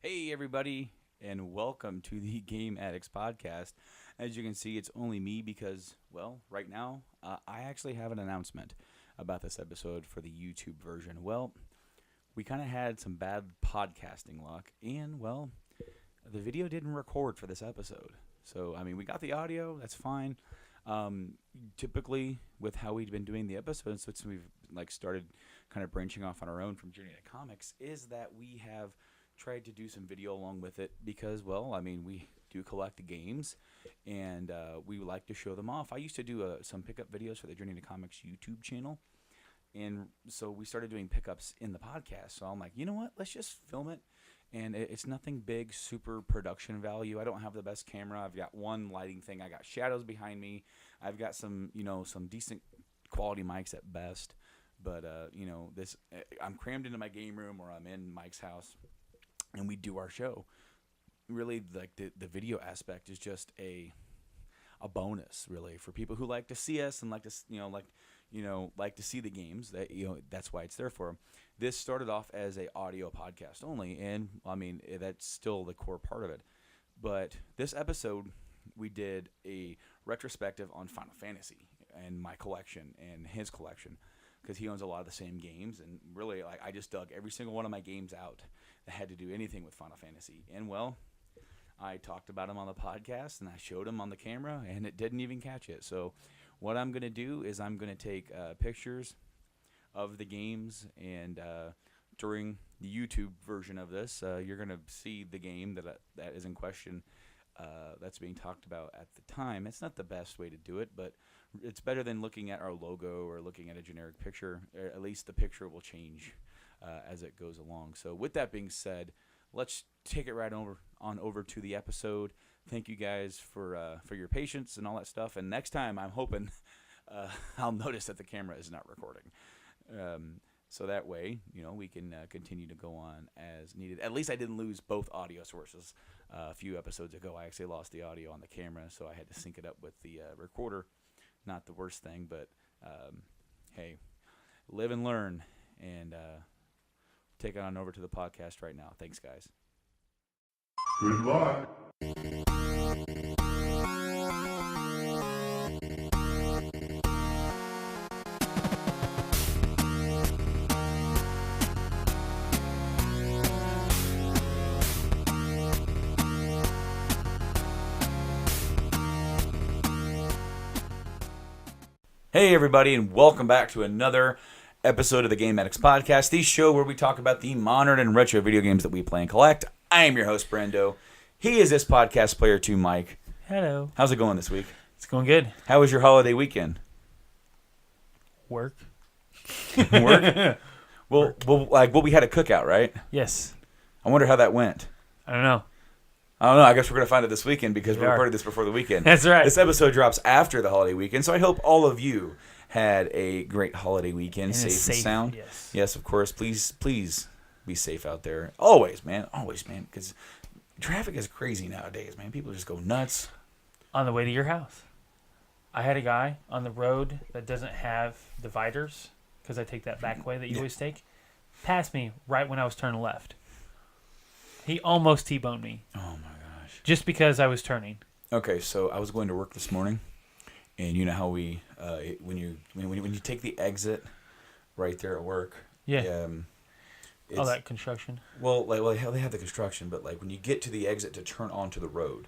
Hey, everybody, and welcome to the Game Addicts podcast. As you can see, it's only me because, well, right now, I actually have an announcement about this episode for the YouTube version. Well, we kind of had some bad podcasting luck, and, well, the video didn't record for this episode. So, I mean, we got the audio, that's fine. Typically, with how we've been doing the episodes, since we've started kind of branching off on our own from Journey to Comics, is that we have tried to do some video along with it because, well, I mean, we do collect the games and we like to show them off. I used to do some pickup videos for the Journey to Comics YouTube channel, and so we started doing pickups in the podcast. So I'm like, you know what, let's just film it, and it's nothing big, super production value. I don't have the best camera. I've got one lighting thing. I got shadows behind me. I've got some decent quality mics at best, but I'm crammed into my game room, or I'm in Mike's house, and we do our show. Really, like the video aspect is just a bonus, really, for people who like to see us and like to see the games. That's why it's there for them. This started off as a audio podcast only, and I mean that's still the core part of it. But this episode, we did a retrospective on Final Fantasy and my collection and his collection, because he owns a lot of the same games, and really, I just dug every single one of my games out that had to do anything with Final Fantasy. And, well, I talked about him on the podcast, and I showed him on the camera, and it didn't even catch it. So what I'm going to do is I'm going to take pictures of the games, and during the YouTube version of this, you're going to see the game that is in question that's being talked about at the time. It's not the best way to do it, but it's better than looking at our logo or looking at a generic picture. At least the picture will change as it goes along. So with that being said, let's take it right over to the episode. Thank you guys for your patience and all that stuff. And next time, I'm hoping I'll notice that the camera is not recording. So that way, we can continue to go on as needed. At least I didn't lose both audio sources. A few episodes ago, I actually lost the audio on the camera, so I had to sync it up with the recorder. Not the worst thing, but hey, live and learn. And take it on over to the podcast right now. Thanks, guys. Good luck. Hey, everybody, and welcome back to another episode of the Game Addicts podcast, the show where we talk about the modern and retro video games that we play and collect. I am your host, Brando. He is this podcast player too, Mike. Hello. How's it going this week? It's going good. How was your holiday weekend? Work. Work? Well, we had a cookout, right? Yes. I wonder how that went. I don't know. I guess we're going to find it this weekend because we recorded this before the weekend. That's right. This episode drops after the holiday weekend, so I hope all of you had a great holiday weekend, safe and sound. Yes, of course. Please be safe out there. Always, man, because traffic is crazy nowadays, man. People just go nuts. On the way to your house, I had a guy on the road that doesn't have dividers, because I take that back way that you always take, pass me right when I was turning left. He almost T-boned me. Oh, my gosh. Just because I was turning. Okay, so I was going to work this morning, and you know how we, when you take the exit right there at work. Yeah. All that construction. Well, they have the construction, but when you get to the exit to turn onto the road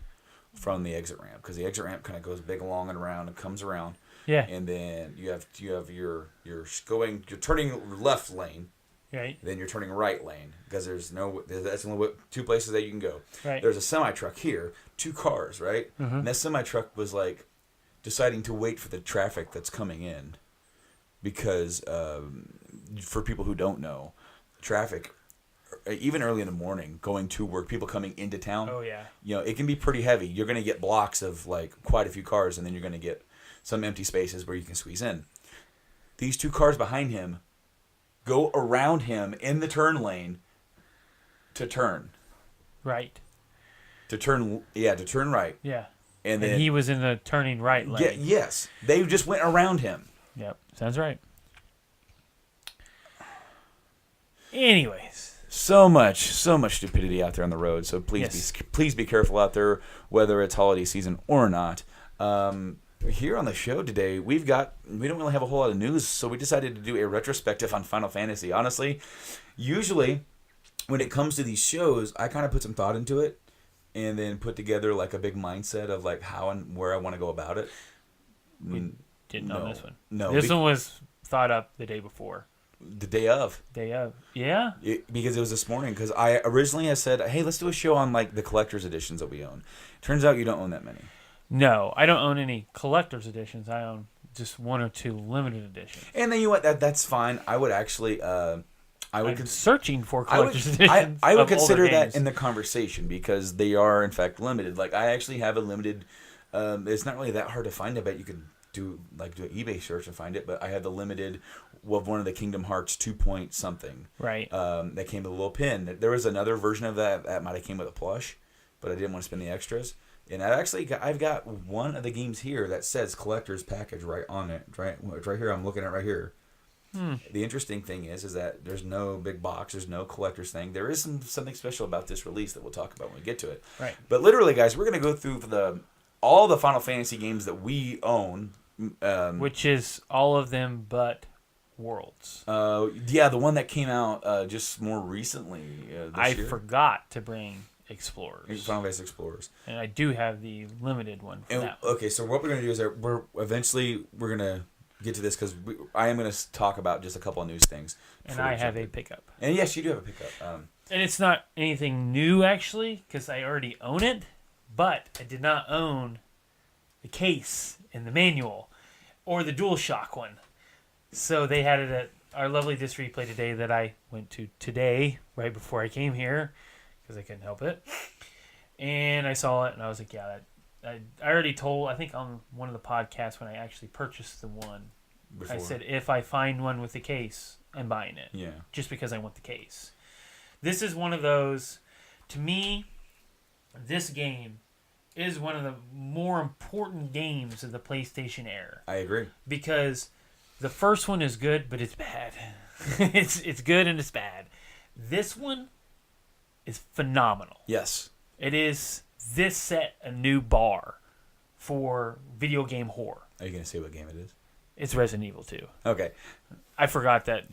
from the exit ramp, because the exit ramp kind of goes big along and around and comes around. Yeah. And then you have you're turning left lane. Right. Then you're turning right lane, because that's only two places that you can go. Right. There's a semi-truck here, 2 cars, right? Mm-hmm. And that semi-truck was deciding to wait for the traffic that's coming in, because for people who don't know, traffic, even early in the morning, going to work, people coming into town. Oh yeah. It can be pretty heavy. You're going to get blocks of quite a few cars, and then you're going to get some empty spaces where you can squeeze in. These 2 cars behind him go around him in the turn lane to turn. Right. To turn right. Yeah. And then he was in the turning right lane. Yeah, yes. They just went around him. Yep. Sounds right. Anyways. So much stupidity out there on the road. So please be careful out there, whether it's holiday season or not. Here on the show today, we don't really have a whole lot of news, so we decided to do a retrospective on Final Fantasy. Honestly, usually when it comes to these shows, I kind of put some thought into it, and then put together like a big mindset of like how and where I want to go about it. We didn't on this one. No, this one was thought up the day before. The day of. Yeah. Because it was this morning. Because I originally had said, hey, let's do a show on like the collector's editions that we own. Turns out you don't own that many. No, I don't own any collector's editions. I own just 1 or 2 limited editions. And then you know what? That's fine. I would actually. I'm searching for collector's editions. I would consider that in the conversation because they are in fact limited. Like I actually have a limited. It's not really that hard to find. I bet you could do an eBay search and find it. But I have the limited of one of the Kingdom Hearts 2 point something. Right. That came with a little pin. There was another version of that might have came with a plush, but I didn't want to spend the extras. And I've got one of the games here that says collector's package right on it. Right here. I'm looking at right here. The interesting thing is that there's no big box. There's no collector's thing. There is something special about this release that we'll talk about when we get to it. Right. But literally, guys, we're going to go through all the Final Fantasy games that we own. Which is all of them but Worlds. Yeah, the one that came out just more recently this year. Forgot to bring Explorers. Final Fantasy Explorers. And I do have the limited one for that. Okay, so what we're going to do is we're going to get to this because I am going to talk about just a couple of news things. And I have a pickup. And yes, you do have a pickup. And it's not anything new, actually, because I already own it. But I did not own the case and the manual or the DualShock one. So they had it at our lovely disc replay today that I went to today, right before I came here, because I couldn't help it. And I saw it, and I was like, yeah, I already told, I think on one of the podcasts when I actually purchased the one, before. I said, if I find one with the case, I'm buying it. Yeah. Just because I want the case. This is one of those, to me, this game is one of the more important games of the PlayStation era. I agree. Because the first one is good, but it's bad. it's good and it's bad. This one is phenomenal. Yes. This set a new bar for video game horror. Are you going to say what game it is? It's Resident Evil 2. Okay. I forgot that,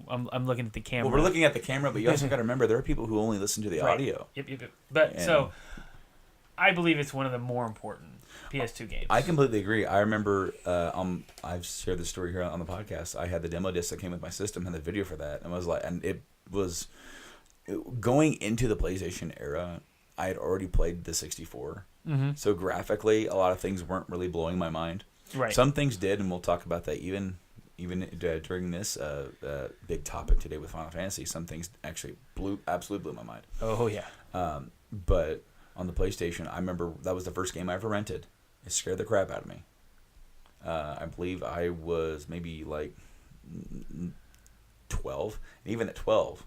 I'm looking at the camera. Well, we're looking at the camera, but you also got to remember there are people who only listen to the audio. Yep. But so I believe it's one of the more important PS2 games. I completely agree. I remember I've shared this story here on the podcast. I had the demo disc that came with my system and the video for that, and it was going into the PlayStation era. I had already played the 64, so graphically, a lot of things weren't really blowing my mind. Right. Some things did, and we'll talk about that even during this big topic today with Final Fantasy. Some things actually absolutely blew my mind. Oh yeah. But on the PlayStation, I remember that was the first game I ever rented. It scared the crap out of me. I believe I was maybe like 12, and even at 12,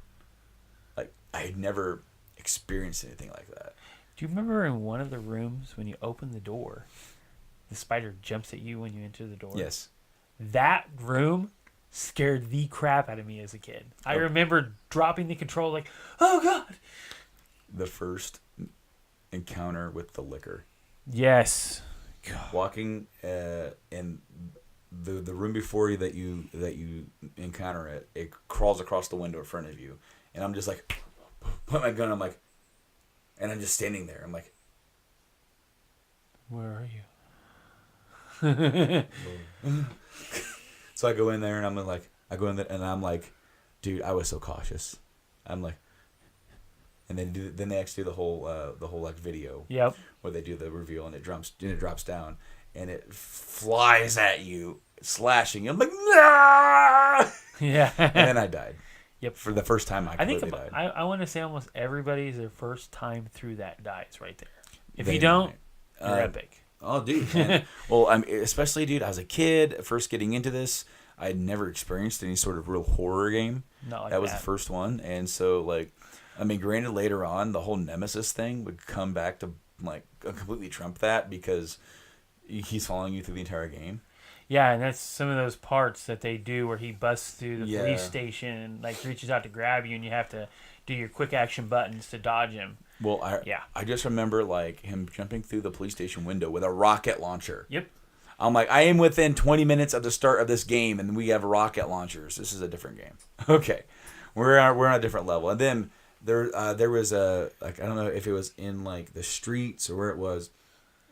like I had never experienced anything like that. Do you remember in one of the rooms when you open the door, the spider jumps at you when you enter the door? Yes. That room scared the crap out of me as a kid. I remember dropping the control like, oh God. The first encounter with the liquor. Yes. God. Walking in the room before you that you encounter it crawls across the window in front of you, and I'm just like, put my gun. I'm like, and I'm just standing there. I'm like, where are you? So I go in there and I'm like, dude, I was so cautious. I'm like, and then they actually do the whole like video. Yep. Where they do the reveal and it drops down and it flies at you, slashing you. I'm like, nah! Yeah. And then I died. Yep. For the first time, I completely died. I want to say almost everybody's their first time through that dies right there. If They you don't, might. you're epic. Oh, dude. Man. Well, especially, dude, I was a kid first getting into this. I had never experienced any sort of real horror game. Not like that was the first one. And so, like, I mean, granted, later on, the whole Nemesis thing would come back to, like, completely trump that because he's following you through the entire game. Yeah, and that's some of those parts that they do where he busts through the Yeah. police station and like reaches out to grab you, and you have to do your quick action buttons to dodge him. Well, Yeah. I just remember like him jumping through the police station window with a rocket launcher. Yep. I'm like, I am within 20 minutes of the start of this game, and we have rocket launchers. This is a different game. Okay, we're on a different level. And then there was a like I don't know if it was in like the streets or where it was,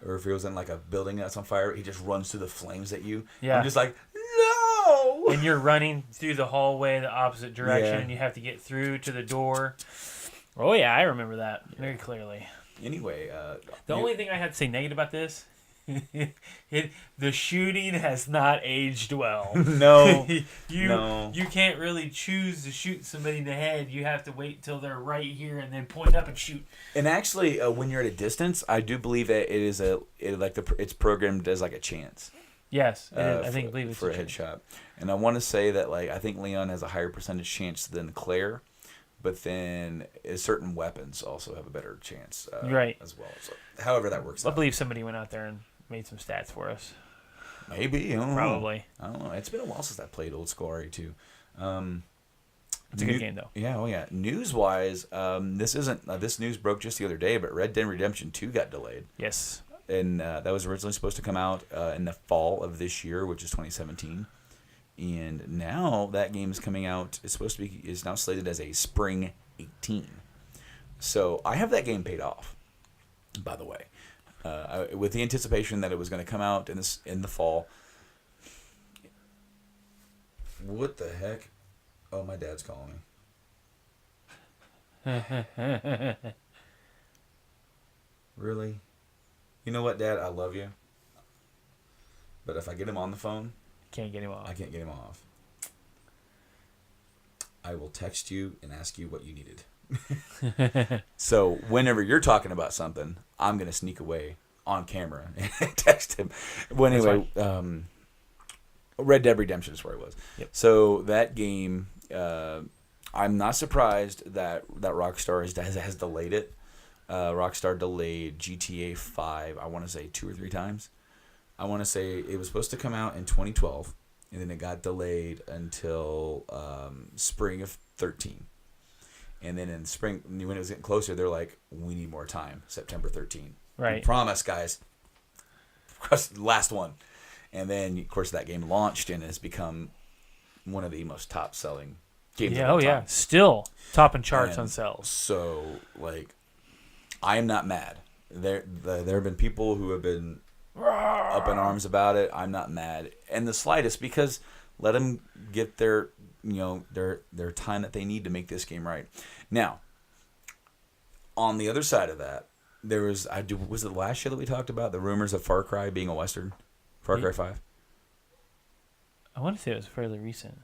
or if it was in like a building that's on fire. He just runs through the flames at you. Yeah. I'm just like, no. And you're running through the hallway the opposite direction, Yeah. and you have to get through to the door. Oh yeah, I remember that very clearly. Anyway, The only thing I had to say negative about this, the shooting has not aged well. no, you no. you can't really choose to shoot somebody in the head. You have to wait till they're right here and then point up and shoot. And actually, when you're at a distance, I do believe that it is it's programmed as like a chance. Yes, it is. For, believe it's for a headshot. And I want to say that like I think Leon has a higher percentage chance than Claire, but then certain weapons also have a better chance Right. as well. So, however that works I out. believe somebody went out there and made some stats for us. Maybe I don't know. Probably. I don't know. It's been a while since I played old school RE2. It's a good game though. Yeah, oh yeah. News wise, this news broke just the other day, but Red Dead Redemption 2 got delayed. Yes. And that was originally supposed to come out in the fall of this year, which is 2017. And now that game is coming out. It's now slated as a spring 18. So I have that game paid off, by the way, with the anticipation that it was going to come out in the fall. What the heck? Oh, my dad's calling me. Really? You know what, Dad? I love you. But if I get him on the phone, Can't get him off. I can't get him off. I will text you and ask you what you needed. So whenever you're talking about something, I'm going to sneak away on camera and text him. Well, anyway, Red Dead Redemption is where I was. Yep. So that game, I'm not surprised that Rockstar has delayed it. Rockstar delayed GTA 5, I want to say 2 or 3 times. I want to say it was supposed to come out in 2012, and then it got delayed until spring of 13. And then in spring, when it was getting closer, they're like, we need more time, September 13. Right. We promise, guys. Last one. And then, of course, that game launched and has become one of the most top-selling games of all time. Still topping charts And on sales. So, like, I am not mad. There have been people who have been up in arms about it. I'm not mad in the slightest, because let them get their time that they need to make this game right. Now, on the other side of that, was it the last show that we talked about the rumors of Far Cry being a Western? Far Cry 5? I want to say it was fairly recent.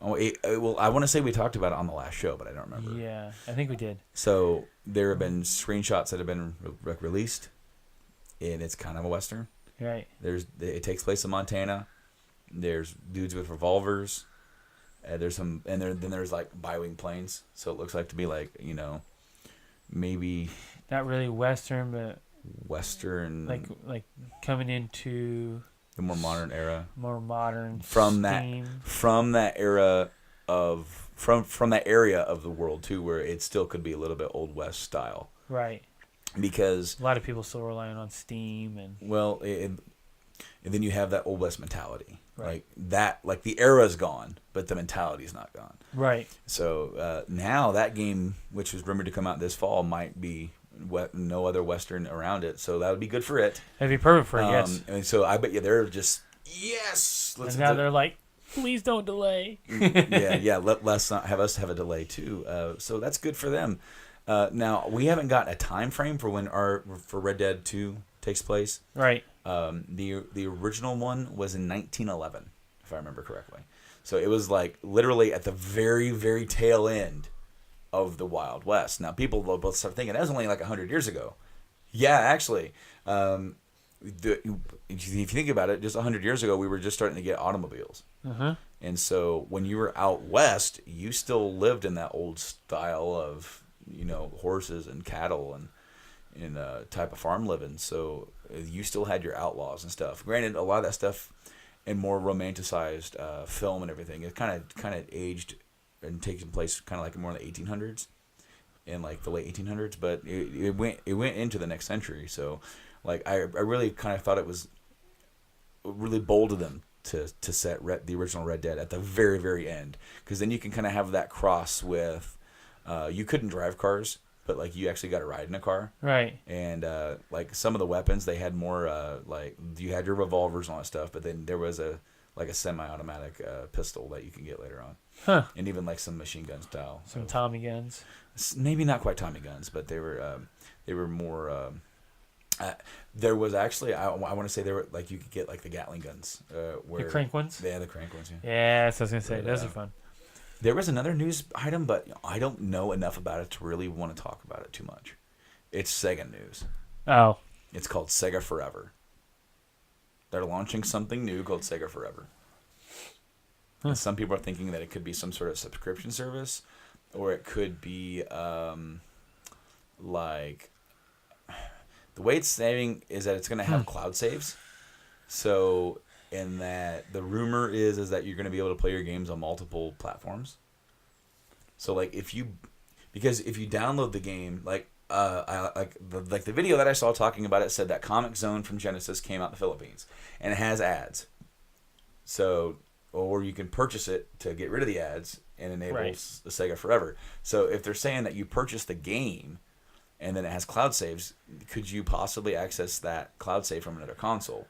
Oh, well, I want to say we talked about it on the last show, but I don't remember. Yeah, I think we did. So there have been screenshots that have been released, and it's kind of a Western. Right. It takes place in Montana. There's dudes with revolvers. There's like bi-wing planes. So it looks like to be like, maybe Not really Western, but Western, like coming into the more modern era. more modern From theme. that era of from that area of the world too, where it still could be a little bit Old West style. Right. Because A lot of people still relying on Steam and and then you have that Old West mentality. Right. Like the era's gone, but the mentality's not gone. right. So now that game, which was rumored to come out this fall, might be no other Western around it. So that would be good for it. That'd be perfect for it, yes. And so I bet you they're just, yes. And now they're like, please don't delay. yeah. Let's not have us have a delay too. So that's good for them. Now we haven't got a time frame for when for Red Dead 2 takes place. Right. The original one was in 1911, if I remember correctly. So it was like literally at the very, very tail end of the Wild West. Now people will both start thinking that was only like 100 years ago. Yeah, actually, if you think about it, just 100 years ago, we were just starting to get automobiles. Uh-huh. And so when you were out west, you still lived in that old style of, horses and cattle and type of farm living. So you still had your outlaws and stuff. Granted, a lot of that stuff and more romanticized film and everything. It kind of aged and taking place kind of like more in the 1800s, in like the late 1800s. But it went into the next century. So, like I really kind of thought it was really bold of them to set the original Red Dead at the very, very end, because then you can kind of have that cross with you couldn't drive cars, but like you actually got to ride in a car, right? And like some of the weapons, they had more like you had your revolvers and all that stuff, but then there was a semi-automatic pistol that you can get later on, and even like some machine gun style, some Tommy guns. Maybe not quite Tommy guns, but they were more. There was actually I want to say there were like you could get like the Gatling guns, The crank ones. Yeah, the crank ones. Yeah. Yeah, that's what I was gonna say. But, Those are fun. There was another news item, but I don't know enough about it to really want to talk about it too much. It's Sega news. Oh. It's called Sega Forever. They're launching something new called Sega Forever. And some people are thinking that it could be some sort of subscription service, or it could be like the way it's saying is that it's going to have cloud saves. So, in that the rumor is that you're going to be able to play your games on multiple platforms. So, like if you download the game, like the video that I saw talking about it said that Comic Zone from Genesis came out in the Philippines, and it has ads. So, or you can purchase it to get rid of the ads and enable the Sega Forever. So, if they're saying that you purchase the game and then it has cloud saves, could you possibly access that cloud save from another console?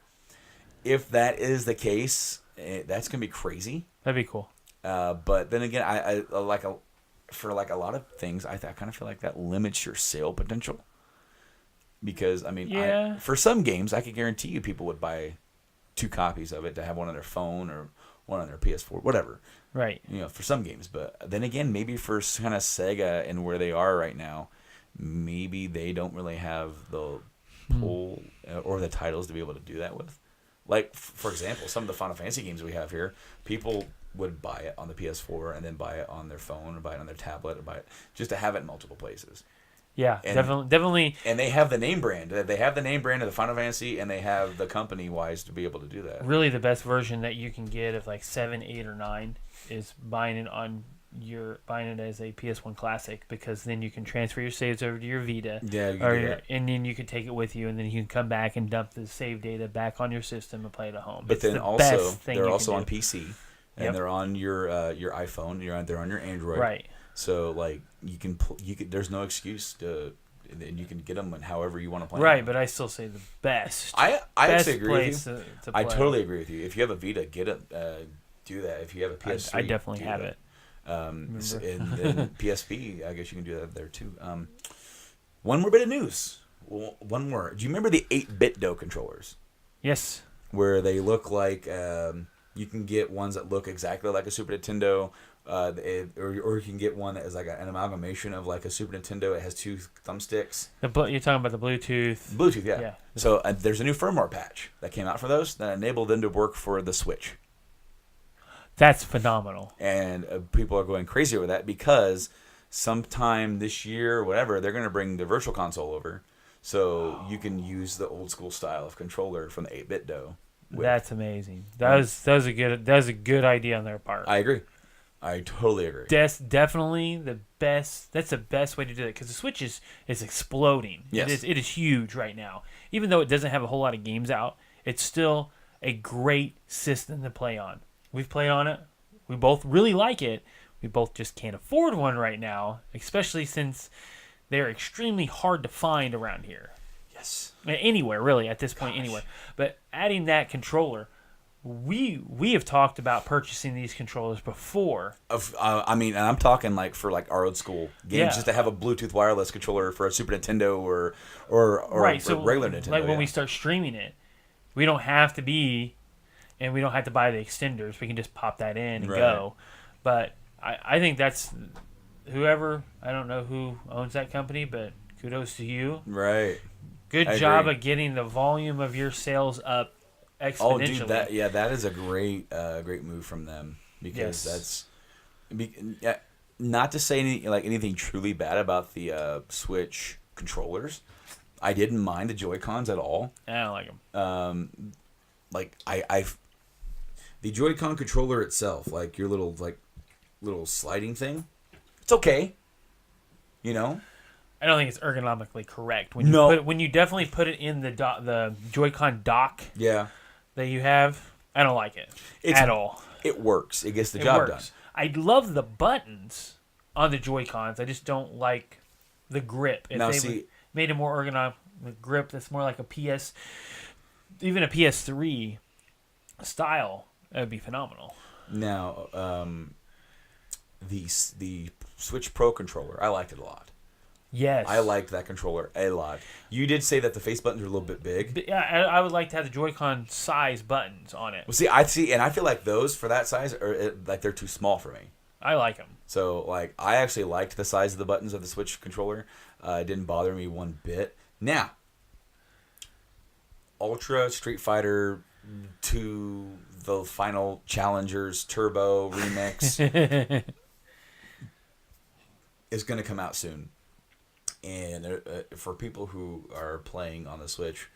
If that is the case, that's gonna be crazy. That'd be cool. But then again, I like for like a lot of things, I kind of feel like that limits your sale potential. Because I mean, for some games, I could guarantee you people would buy 2 copies of it to have one on their phone or one on their PS4, whatever. Right. You know, for some games. But then again, maybe for kind of Sega and where they are right now, maybe they don't really have the pull or the titles to be able to do that with. Like, for example, some of the Final Fantasy games we have here, people would buy it on the PS4 and then buy it on their phone or buy it on their tablet or buy it just to have it in multiple places. Yeah, definitely. And they have the name brand. They have the name brand of the Final Fantasy, and they have the company-wise to be able to do that. Really, the best version that you can get of like 7, 8, or 9 is buying it as a PS1 Classic, because then you can transfer your saves over to your Vita. Yeah, and then you can take it with you, and then you can come back and dump the save data back on your system and play it at home. But it's then the also, best thing they're you also can on do. PC, and they're on your iPhone. They're on your Android. Right. So like you can there's no excuse to, and you can get them however you want to play. Right, them. but I still say the best. I best actually agree with you. to I play. totally agree with you. If you have a Vita, get it. Do that. If you have a PS3, I definitely have it. And PSP, I guess you can do that there too. One more bit of news. One more. Do you remember the 8-bit DOE controllers? Yes. Where they look like you can get ones that look exactly like a Super Nintendo, or you can get one that is like an amalgamation of like a Super Nintendo. It has 2 thumbsticks. You're talking about the Bluetooth. Bluetooth, yeah. So there's a new firmware patch that came out for those that enabled them to work for the Switch. That's phenomenal. And people are going crazy over that because sometime this year or whatever, they're going to bring the Virtual Console over. So you can use the old school style of controller from the 8-bit DOE. That's amazing. That was a good idea on their part. I agree. I totally agree. That's definitely the best. That's the best way to do it, because the Switch is exploding. Yes. It is huge right now. Even though it doesn't have a whole lot of games out, it's still a great system to play on. We've played on it. We both really like it. We both just can't afford one right now, especially since they're extremely hard to find around here. Yes. Anywhere, really, at this point, anywhere. But adding that controller, we have talked about purchasing these controllers before. I mean, and I'm talking like for like our old school games, just to have a Bluetooth wireless controller for a Super Nintendo or right, so regular Nintendo. Like when we start streaming it, we don't have to be, and we don't have to buy the extenders. We can just pop that in and go. But I think that's whoever, I don't know who owns that company, but kudos to you. Right. Good job of getting the volume of your sales up exponentially. Oh, dude, that is a great move from them, because that's not to say anything truly bad about the Switch controllers. I didn't mind the Joy-Cons at all. I don't like them. Like I The Joy-Con controller itself, like your little sliding thing, it's okay. You know. I don't think it's ergonomically correct when you when you definitely put it in the Joy-Con dock. Yeah. That you have, I don't like it at all. It works. It gets the job done. I love the buttons on the Joy-Cons. I just don't like the grip. If they made a more ergonomic grip that's more like a even a PS3 style, that would be phenomenal. Now, the Switch Pro controller, I liked it a lot. Yes. I liked that controller a lot. You did say that the face buttons are a little bit big. But yeah, I would like to have the Joy-Con size buttons on it. Well, and I feel like those for that size are like they're too small for me. I like them. So like I actually liked the size of the buttons of the Switch controller. It didn't bother me one bit. Now, Ultra Street Fighter 2, the Final Challengers Turbo Remix is going to come out soon. And for people who are playing on the Switch,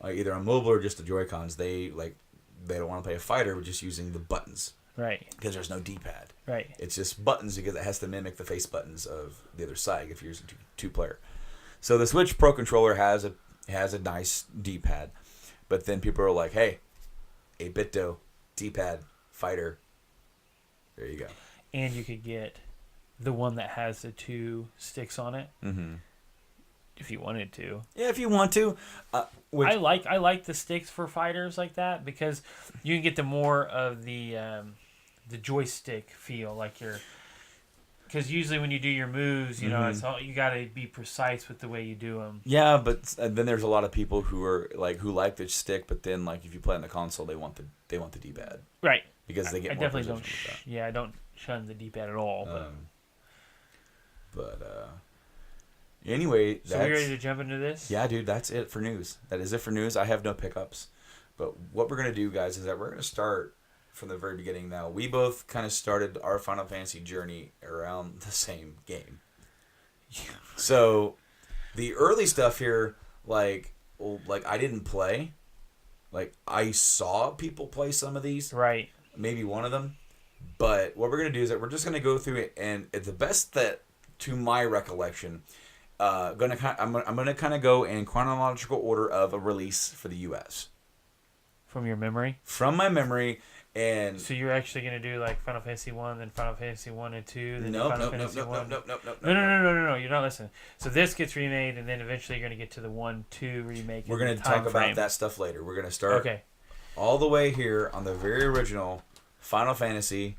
either on mobile or just the Joy-Cons, they don't want to play a fighter with just using the buttons. Right. Because there's no D-pad. Right. It's just buttons because it has to mimic the face buttons of the other side if you're using two-player. So the Switch Pro controller has a nice D-pad. But then people are like, hey, 8-bit D-pad, fighter. There you go. And you could get the one that has the 2 sticks on it. Mm-hmm. If you wanted to. Yeah, if you want to. I like the sticks for fighters like that because you can get the more of the joystick feel, like because usually when you do your moves, you know, it's all, you got to be precise with the way you do them. Yeah, but then there's a lot of people who like the stick, but then like if you play on the console, they want the D-pad. Right. Because they get I more definitely don't. with that. Yeah, I don't shun the D-pad at all. But anyway, so we ready to jump into this? Yeah, dude, that's it for news. That is it for news. I have no pickups. But what we're gonna do, guys, is that we're gonna start from the very beginning. Now, we both kind of started our Final Fantasy journey around the same game. So, the early stuff here, like I didn't play. Like I saw people play some of these. Right. Maybe one of them. But what we're gonna do is that we're just gonna go through it, and it's the best that, to my recollection, I'm gonna kind of go in chronological order of a release for the U.S. From your memory. From my memory, and so you're actually gonna do like Final Fantasy 1, then Final Fantasy 1 and 2, then Final Fantasy 1. No. You're not listening. So this gets remade, and then eventually you're gonna get to the 1-2 remake. We're gonna talk about that stuff later. We're gonna start all the way here on the very original Final Fantasy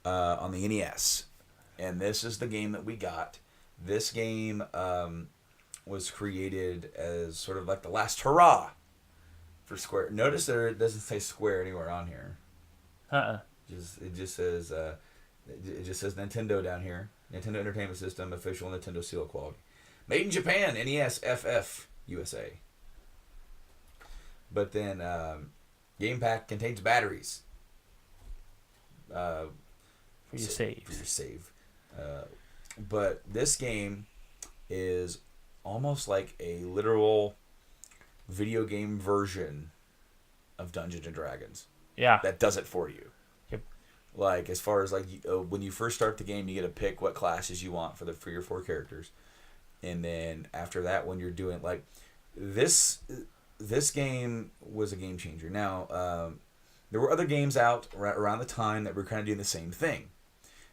on the NES. And this is the game that we got. This game was created as sort of like the last hurrah for Square. Notice it doesn't say Square anywhere on here. It just says Nintendo down here. Nintendo Entertainment System, official Nintendo seal quality. Made in Japan, NES, FF, USA. But then game pack contains batteries. For your save. But this game is almost like a literal video game version of Dungeons and Dragons. Yeah. That does it for you. Yep. Like as far as like when you first start the game, you get to pick what classes you want for your 4 characters, and then after that, when you're doing like this game was a game changer. Now there were other games out around the time that were kind of doing the same thing.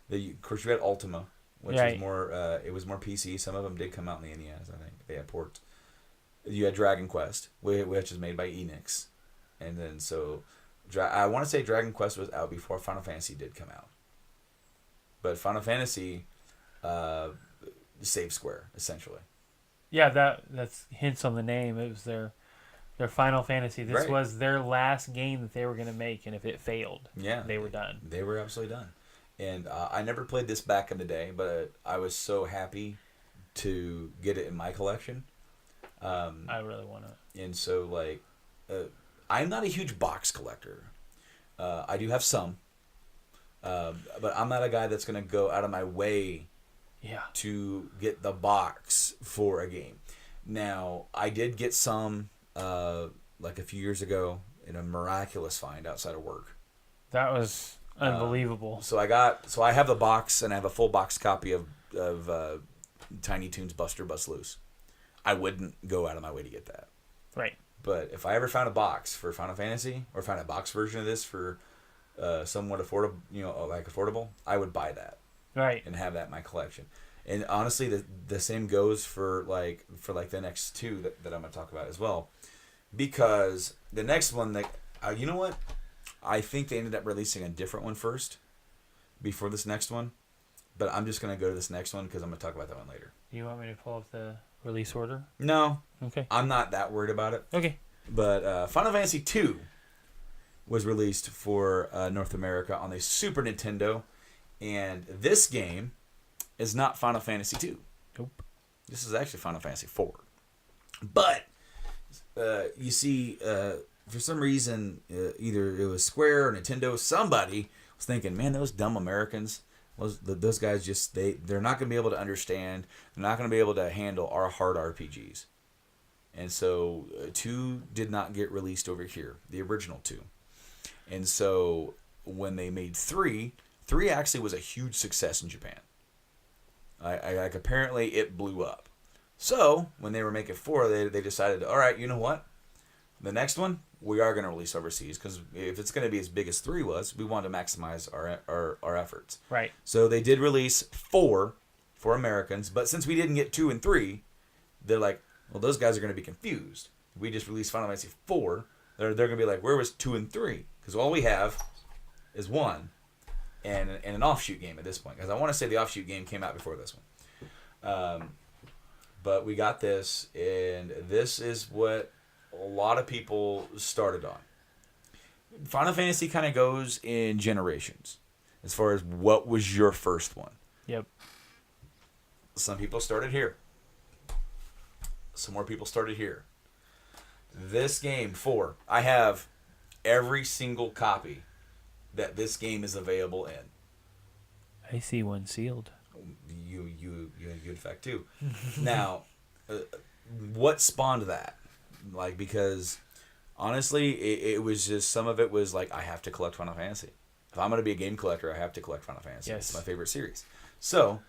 Of course, you had Ultima, which was more it was more PC. Some of them did come out in the NES, I think. They had ports. You had Dragon Quest, which is made by Enix, and then I want to say Dragon Quest was out before Final Fantasy did come out. But Final Fantasy saved Square, essentially. Yeah, that's hints on the name. It was their Final Fantasy. This was their last game that they were going to make, and if it failed, they were done. They were absolutely done. And I never played this back in the day, but I was so happy to get it in my collection. I really want it. And so, like, I'm not a huge box collector. I do have some. But I'm not a guy that's going to go out of my way to get the box for a game. Now, I did get some, like a few years ago, in a miraculous find outside of work. That was unbelievable. So I have the box, and I have a full box copy of Tiny Toons Buster Bust Loose. I wouldn't go out of my way to get that. Right. But if I ever found a box for Final Fantasy, or found a box version of this for somewhat affordable, affordable, I would buy that. Right. And have that in my collection. And honestly, the same goes for the next two that I'm going to talk about as well. Because the next one, you know what? I think they ended up releasing a different one first before this next one. But I'm just going to go to this next one because I'm going to talk about that one later. You want me to pull up the release order? No. Okay. I'm not that worried about it. Okay. But Final Fantasy II was released for North America on the Super Nintendo. And this game is not Final Fantasy II. Nope. This is actually Final Fantasy IV. But you see, for some reason, either it was Square or Nintendo, somebody was thinking, man, those dumb Americans, those guys they're not going to be able to understand, they're not going to be able to handle our hard RPGs. And so 2 did not get released over here, the original 2. And so when they made 3 actually was a huge success in Japan. Like apparently it blew up. So when they were making 4, they decided, all right, you know what? The next one we are going to release overseas because if it's going to be as big as 3 was, we want to maximize our efforts. Right. So they did release 4 for Americans, but since we didn't get 2 and 3, they're like, well, those guys are going to be confused. We just released Final Fantasy 4. They're going to be like, where was 2 and 3? Because all we have is 1 and an offshoot game at this point. Because I want to say the offshoot game came out before this one. But we got this, and this is what a lot of people started on. Final Fantasy kind of goes in generations as far as what was your first one. Yep. Some people started here. Some more people started here. This game, 4, I have every single copy that this game is available in. I see one sealed. You in fact too. Now, what spawned that? Like, because honestly, it was just, some of it was like, I have to collect Final Fantasy. If I'm going to be a game collector, I have to collect Final Fantasy. Yes. It's my favorite series. So,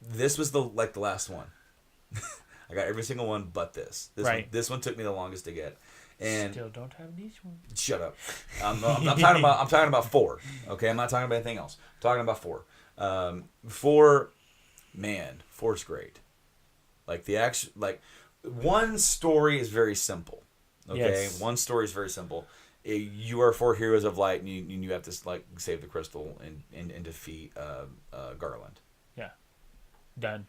this was the last one. I got every single one but this. This one took me the longest to get. And still don't have these ones. Shut up. I'm talking about 4. Okay, I'm not talking about anything else. I'm talking about 4. 4's great. Like one story is very simple. Okay, yes. One story is very simple. You are 4 heroes of light, and you have to save the crystal and defeat Garland. Yeah, done.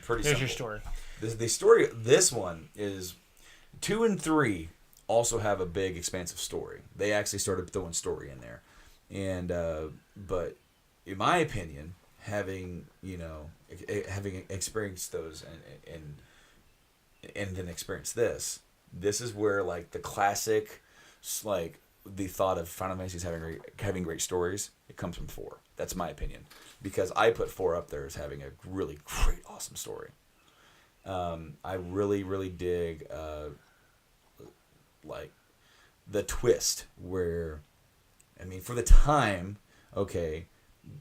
Pretty There's simple. your story. The story. This one is 2 and 3 also have a big expansive story. They actually started throwing story in there, and but in my opinion, having experienced those and then experienced this is where like the classic, like the thought of Final Fantasy is having great stories. It comes from 4. That's my opinion, because I put 4 up there as having a really great, awesome story. I really, really dig like the twist where, I mean, for the time, okay,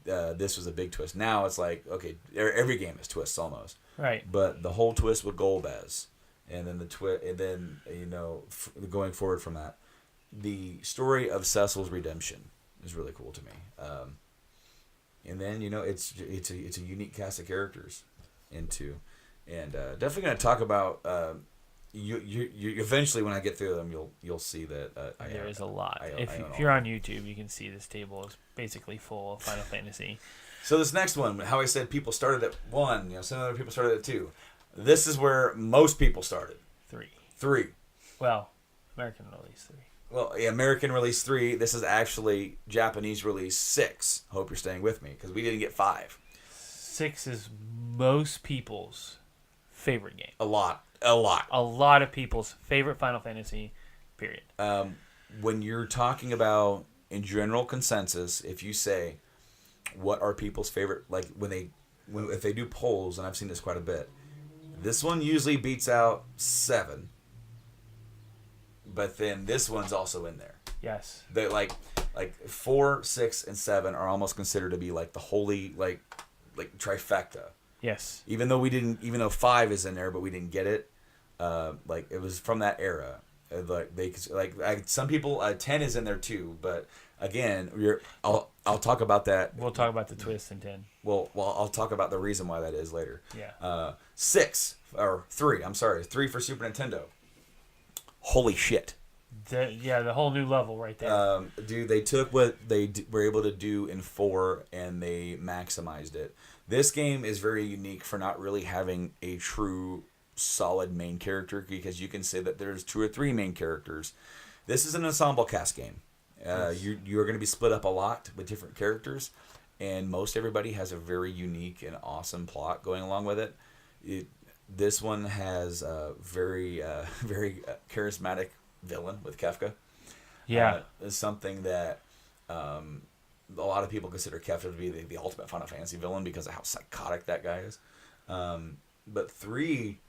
this was a big twist. Now it's like, okay, every game has twists almost. Right. But the whole twist with Golbez, and then going forward from that, the story of Cecil's redemption is really cool to me. And then it's a unique cast of characters definitely going to talk about. You eventually, when I get through them, you'll see that there is a lot. If you're on YouTube, you can see this table is basically full of Final Fantasy. So this next one, how I said people started at 1, some other people started at 2. This is where most people started. 3. Well, American release 3. Well, yeah, American release 3. This is actually Japanese release 6. Hope you're staying with me, because we didn't get 5. 6 is most people's favorite game. A lot. A lot of people's favorite Final Fantasy, period. When you're talking about, in general consensus, if you say, what are people's favorite, like if they do polls, and I've seen this quite a bit, this one usually beats out 7, but then this one's also in there. Yes. That, like, like 4, 6, and 7 are almost considered to be like the holy like trifecta. Yes. Even though 5 is in there, but we didn't get it. Like it was from that era. Some people 10 is in there too, but again, I'll talk about that. We'll talk about the twist in 10. Well, I'll talk about the reason why that is later. Yeah. 3. I'm sorry, 3 for Super Nintendo. Holy shit! The whole new level right there. Dude, they took what they were able to do in 4 and they maximized it. This game is very unique for not really having a true solid main character, because you can say that there's 2 or 3 main characters. This is an ensemble cast game. Yes. You're going to be split up a lot with different characters, and most everybody has a very unique and awesome plot going along with it. This one has a very charismatic villain with Kefka. Yeah. It's something that a lot of people consider Kefka to be the ultimate Final Fantasy villain because of how psychotic that guy is. But 3,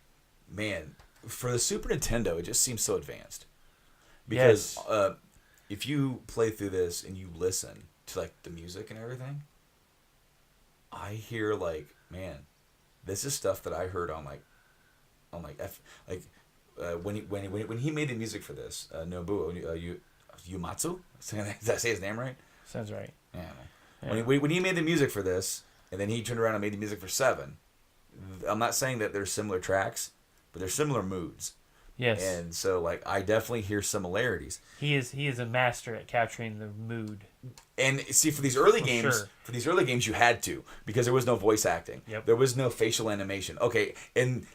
man, for the Super Nintendo, it just seems so advanced. Because if you play through this and you listen to like the music and everything, I hear like, man, this is stuff that I heard on when he made the music for this, Nobuo Uematsu. Did I say his name right? Sounds right. Yeah. When he made the music for this, and then he turned around and made the music for 7, I'm not saying that there's similar tracks, but there's similar moods. Yes. And so, like, I definitely hear similarities. He is a master at capturing the mood. And see, for these early games, you had to, because there was no voice acting. Yep. There was no facial animation. Okay, in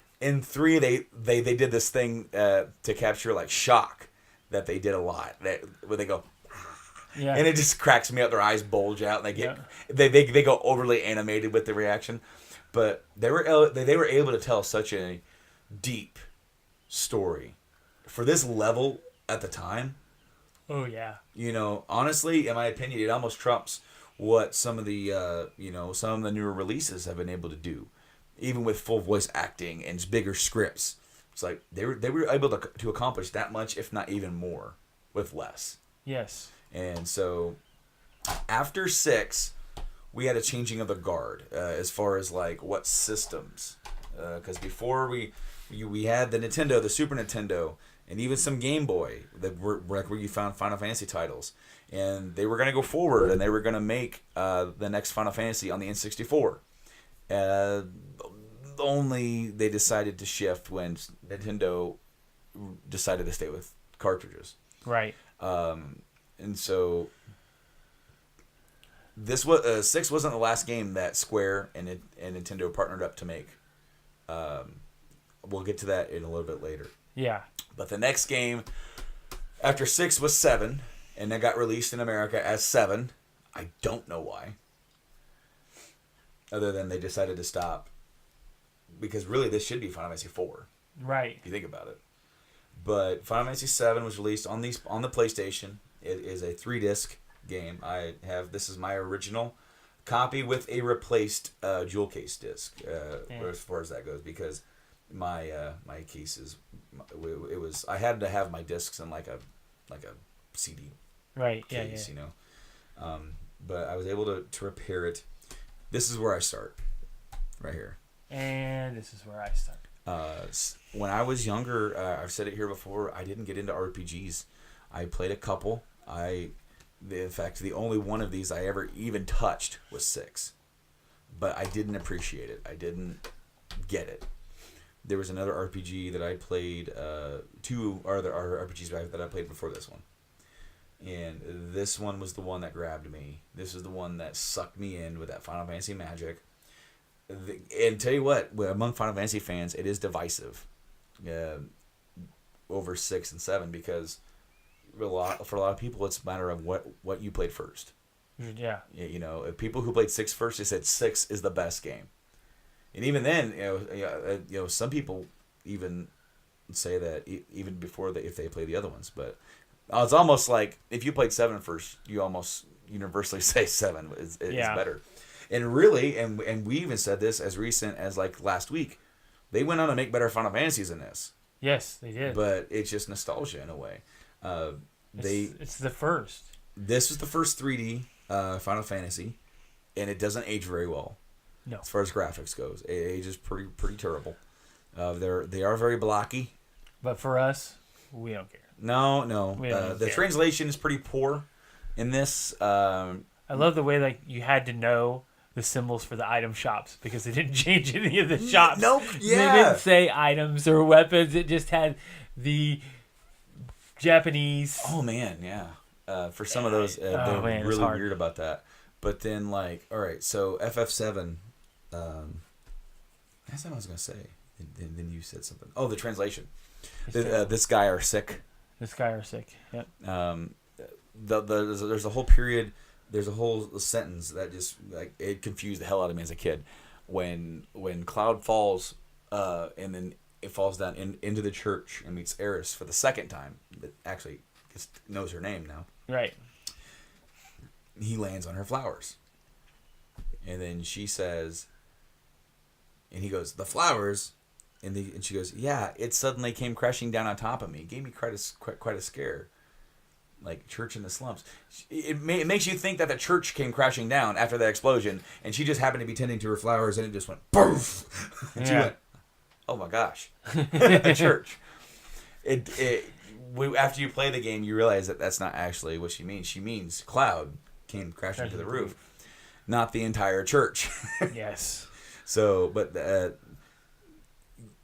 3 they did this thing to capture like shock that they did a lot. Where they go, yeah, and it just cracks me up. Their eyes bulge out, and they go overly animated with the reaction. But they were able to tell such a deep story for this level at the time. Oh yeah. You know, honestly, in my opinion, it almost trumps what some of the newer releases have been able to do, even with full voice acting and bigger scripts. It's like they were able to accomplish that much, if not even more, with less. Yes. And so, after 6, we had a changing of the guard as far as like what systems, because before we had the Nintendo, the Super Nintendo, and even some Game Boy that were like where you found Final Fantasy titles, and they were going to go forward and they were going to make the next Final Fantasy on the N64. Only they decided to shift when Nintendo decided to stay with cartridges. Right. And so this was 6 wasn't the last game that Square and Nintendo partnered up to make. We'll get to that in a little bit later. Yeah. But the next game after 6 was 7, and that got released in America as 7. I don't know why. Other than they decided to stop. Because really this should be Final Fantasy 4. Right. If you think about it. But Final Fantasy 7 was released on the PlayStation. It is a 3-disc game. This is my original copy with a replaced jewel case disc as far as that goes, because my cases I had to have my discs in like a CD right case, you know. But I was able to repair it. This is where I start, right here. And this is where I start. When I was younger, I've said it here before, I didn't get into RPGs. I played a couple. In fact, the only one of these I ever even touched was 6. But I didn't appreciate it. I didn't get it. There was another RPG that I played, 2 other RPGs that I played before this one. And this one was the one that grabbed me. This is the one that sucked me in with that Final Fantasy magic. And tell you what, among Final Fantasy fans, it is divisive over 6 and 7, because for a lot of people, it's a matter of what you played first. Yeah. You know, if people who played 6 first, they said 6 is the best game. And even then, you know, some people even say that even before if they play the other ones. But it's almost like if you played 7 first, you almost universally say 7 is better. And really, and we even said this as recent as like last week, they went on to make better Final Fantasies than this. Yes, they did. But it's just nostalgia in a way. It's the first. this was the first 3D Final Fantasy, and it doesn't age very well. No. As far as graphics goes, it ages pretty terrible. They are very blocky. But for us, we don't care. No. We don't The care. translation is pretty poor in this. I love the way like you had to know the symbols for the item shops because they didn't change any of the shops. Nope. They Yeah. didn't say items or weapons. It just had the Japanese. Oh man, yeah. For some of those, they're man, it's really hard. weird about that. But then, like, all right, so FF7. That's what I was gonna say. And then you said something. Oh, the translation. This guy are sick. This guy are sick. Yep. There's a whole period. There's a whole sentence that just like it confused the hell out of me as a kid. When Cloud falls, and then it falls down into the church and meets Eris for the second time. That actually just knows her name now. Right. He lands on her flowers, and then she says, and he goes, "The flowers," and she goes, "Yeah, it suddenly came crashing down on top of me. It gave me quite a scare." Like church in the slums. It makes you think that the church came crashing down after that explosion, and she just happened to be tending to her flowers, and it just went poof. And she went, "Oh my gosh, a church!" After you play the game, you realize that that's not actually what she means. She means Cloud came crashing to the roof, not the entire church. Yes. So, but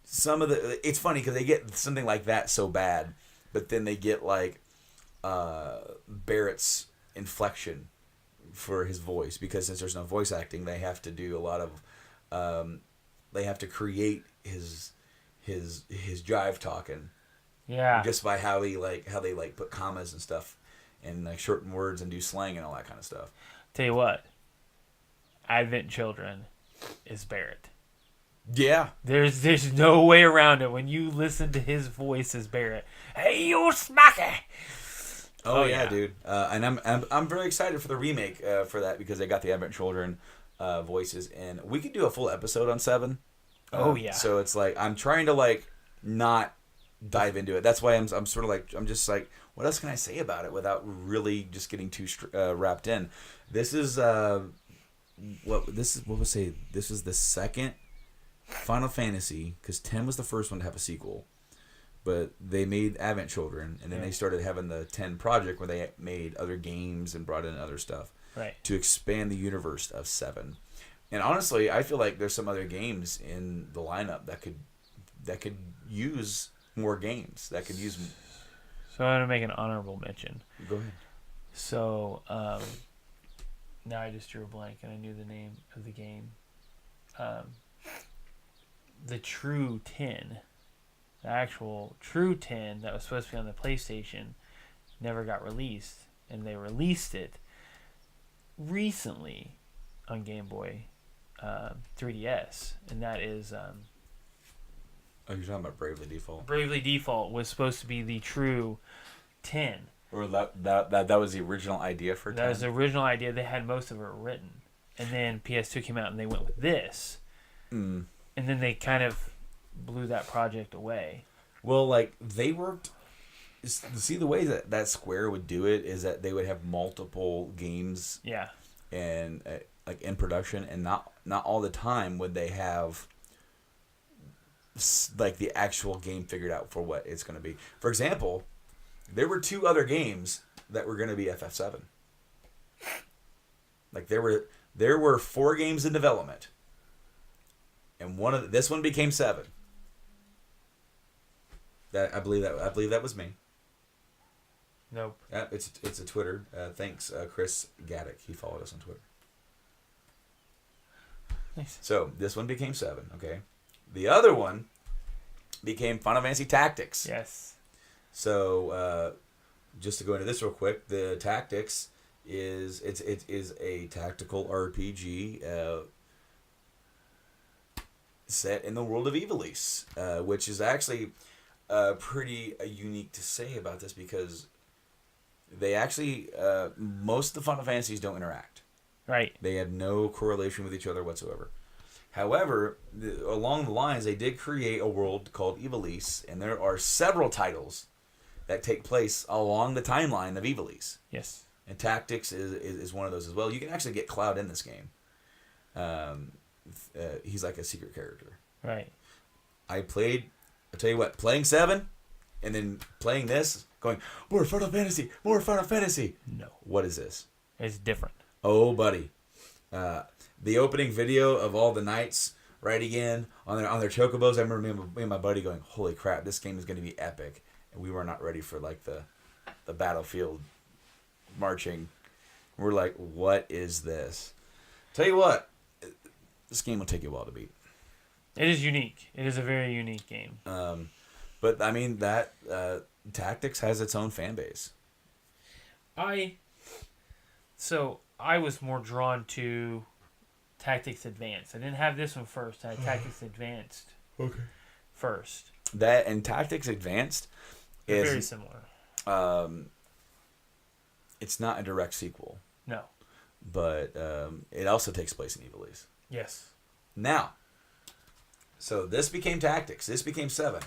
some of it's funny because they get something like that so bad, but then they get like Barrett's inflection for his voice, because since there's no voice acting, they have to do a lot of they have to create his jive talking Yeah. just by how they put commas and stuff and like shorten words and do slang and all that kind of stuff. Tell you what, Advent Children is Barrett. Yeah. There's no way around it. When you listen to his voice as Barrett, hey, you smacky. Oh yeah, dude. And I'm very excited for the remake for that, because they got the Advent Children voices, and we could do a full episode on 7. Oh yeah. So it's like I'm trying to like not dive into it. That's why I'm sort of like I'm just like, what else can I say about it without really just getting too wrapped in? This is what was say. This is the second Final Fantasy, because 10 was the first one to have a sequel. But they made Advent Children, and then they started having the 10 project where they made other games and brought in other stuff to expand the universe of 7. And honestly, I feel like there's some other games in the lineup that could use more games. That could use. So I'm gonna make an honorable mention. Go ahead. So now I just drew a blank and I knew the name of the game. The True 10. The actual True 10 that was supposed to be on the PlayStation never got released, and they released it recently on Game Boy 3DS, and that is Oh, you're talking about Bravely Default. Bravely Default was supposed to be the True 10. Or that was the original idea for 10. That was the original idea. They had most of it written, and then PS2 came out and they went with this, and then they kind of blew that project away. Well, like they worked. See, the way that Square would do it is that they would have multiple games. Yeah. And like in production, and not all the time would they have like the actual game figured out for what it's going to be. For example, there were 2 other games that were going to be FF7. Like there were 4 games in development, and this one became 7. I believe that was me. Nope. It's a Twitter. Thanks, Chris Gaddick. He followed us on Twitter. Nice. So this one became 7. Okay, the other one became Final Fantasy Tactics. Yes. So just to go into this real quick, the Tactics is a tactical RPG set in the world of Ivalice, which is actually pretty unique to say about this, because they actually most of the Final Fantasies don't interact. Right. They have no correlation with each other whatsoever. However, along the lines, they did create a world called Ivalice, and there are several titles that take place along the timeline of Ivalice. Yes. And Tactics is one of those as well. You can actually get Cloud in this game. He's like a secret character. Right. I'll tell you what, playing 7 and then playing this, going, more Final Fantasy, more Final Fantasy. No. What is this? It's different. Oh, buddy. The opening video of all the knights riding in on their chocobos, I remember me and my buddy going, holy crap, this game is going to be epic. And we were not ready for like the battlefield marching. We're like, what is this? Tell you what, this game will take you a while to beat. It is unique. It is a very unique game. But I mean that Tactics has its own fan base. I was more drawn to Tactics Advanced. I didn't have this one first. I had Tactics Advanced first. That and Tactics Advanced They're is very similar. It's not a direct sequel, No. but it also takes place in Evilise. Yes. Now, so this became Tactics. This became 7.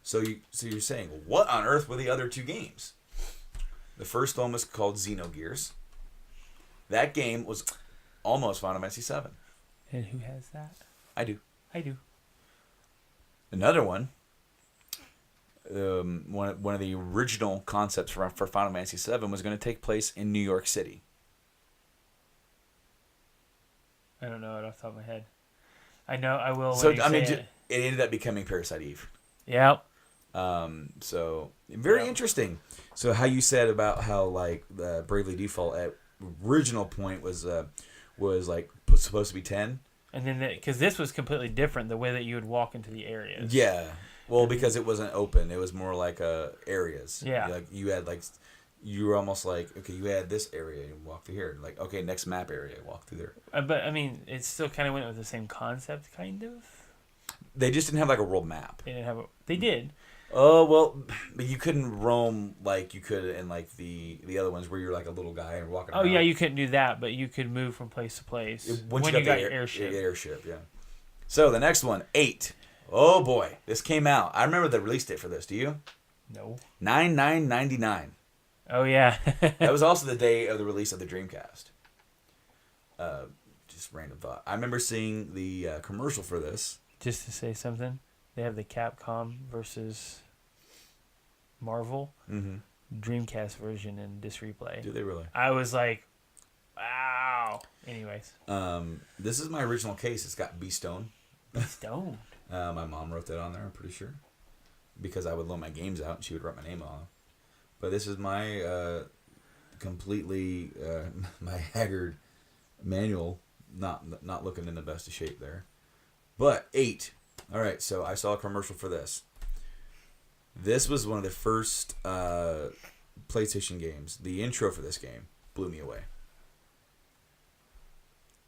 So you're saying, what on earth were the other 2 games? The first one was called Xenogears. That game was almost Final Fantasy 7. And who has that? I do. I do. Another one. One of the original concepts for Final Fantasy 7 was going to take place in New York City. I don't know it off the top of my head. I know I will. So when you I mean, say it ended up becoming Parasite Eve. Yep. So very Yep. interesting. So how you said about how like the Bravely Default at original point was like supposed to be 10. And then because this was completely different, the way that you would walk into the areas. Yeah. Well, because it wasn't open, it was more like areas. Yeah. Like you were almost like, okay, you had this area and walk through here. Like, okay, next map area, walk through there. But I mean, it still kind of went with the same concept, kind of. They just didn't have like a world map. They didn't have. They did. Oh well, but you couldn't roam like you could in like the other ones where you're like a little guy and walking Oh around. yeah, you couldn't do that, but you could move from place to place Once when you you got the your airship. Airship, yeah. So the next one, 8. Oh boy, this came out. I remember the release date for this. Do you? No. 9/9/99. Oh yeah. That was also the day of the release of the Dreamcast. Just random thought. I remember seeing the commercial for this. Just to say something, they have the Capcom versus Marvel Dreamcast version in this replay. Do they really? I was like, wow. Anyways. This is my original case. It's got B-Stone. Stoned. My mom wrote that on there, I'm pretty sure. Because I would loan my games out and she would write my name on them. But this is my completely my haggard manual, not looking in the best of shape there. But 8. All right, so I saw a commercial for this. This was one of the first PlayStation games. The intro for this game blew me away.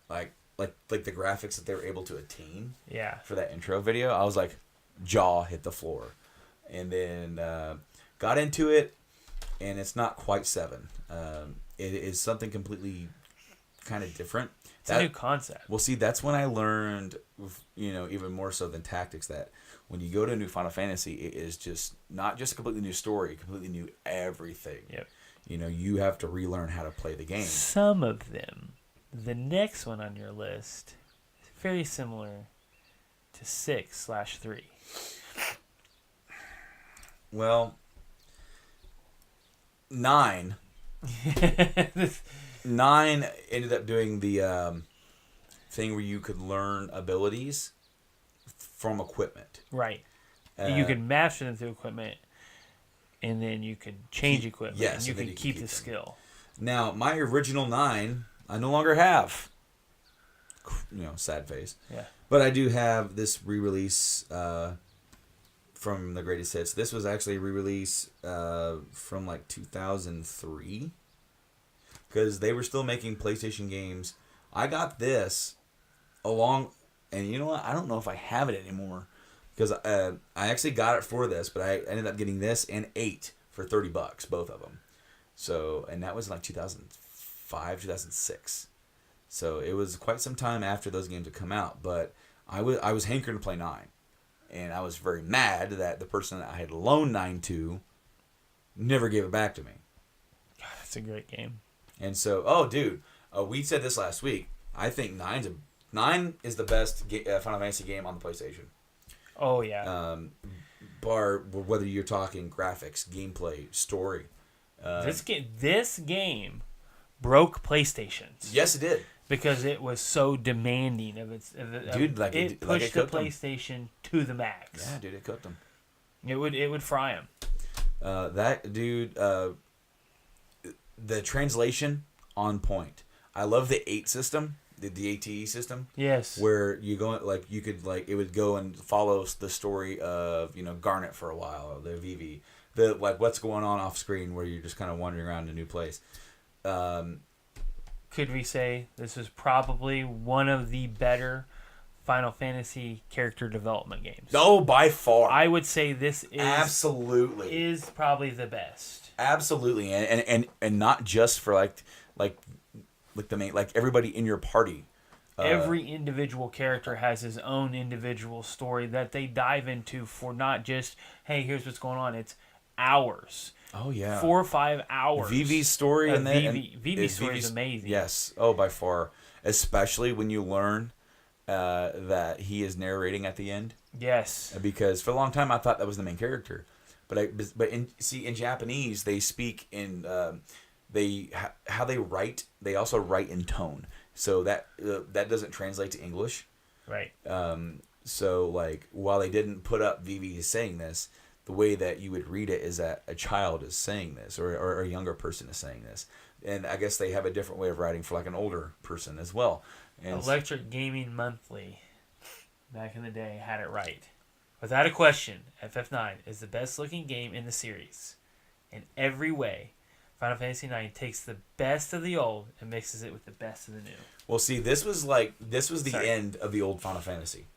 Like the graphics that they were able to attain. Yeah. For that intro video, I was like, jaw hit the floor, and then got into it, and it's not quite 7. It is something completely kind of different. It's a new concept. Well, see, that's when I learned, even more so than Tactics, that when you go to a new Final Fantasy, it is just not just a completely new story, completely new everything. Yep. You have to relearn how to play the game. Some of them. The next one on your list is very similar to 6/3. Well, 9. 9 ended up doing the thing where you could learn abilities from equipment. Right. You could master them through equipment, and then you could change equipment, yes, and you and then could you can keep keep the them. skill. Now, my original 9, I no longer have. Sad face. Yeah. But I do have this re-release from the Greatest Hits. This was actually a re-release from like 2003. Because they were still making PlayStation games. I got this along... And you know what? I don't know if I have it anymore. Because I actually got it for this. But I ended up getting this and 8 for $30, both of them. So, and that was in like 2005, 2006. So it was quite some time after those games had come out. But I was hankering to play 9. And I was very mad that the person that I had loaned 9 to never gave it back to me. God, that's a great game. And so, dude, we said this last week. I think 9 is the best Final Fantasy game on the PlayStation. Oh yeah. Bar whether you're talking graphics, gameplay, story. This game broke PlayStations. Yes, it did. Because it was so demanding of its. Dude, it pushed the PlayStation to the max. Yeah, dude, it cooked them. It would fry them. That dude, the translation on point. I love the 8 system, the ATE system. Yes. Where you go you could it would go and follow the story of Garnet for a while, or the Vivi, what's going on off screen, where you're just kind of wandering around in a new place. Could we say this is probably one of the better Final Fantasy character development games? No, by far. I would say this is absolutely is probably the best. Absolutely, and not just for like the main, everybody in your party. Every individual character has his own individual story that they dive into for not just, hey, here's what's going on. It's hours. Oh yeah, 4 or 5 hours. Vivi's story and then Vivi's story is amazing. Yes, by far, especially when you learn that he is narrating at the end. Yes, because for a long time I thought that was the main character, but in Japanese they speak in how they write. They also write in tone, so that doesn't translate to English. Right. So while they didn't put up Vivi saying this, the way that you would read it is that a child is saying this, or a younger person is saying this. And I guess they have a different way of writing for an older person as well. And Electric Gaming Monthly, back in the day, had it right. Without a question, FF9 is the best looking game in the series. In every way, Final Fantasy IX takes the best of the old and mixes it with the best of the new. Well, see, this was the end of the old Final Fantasy.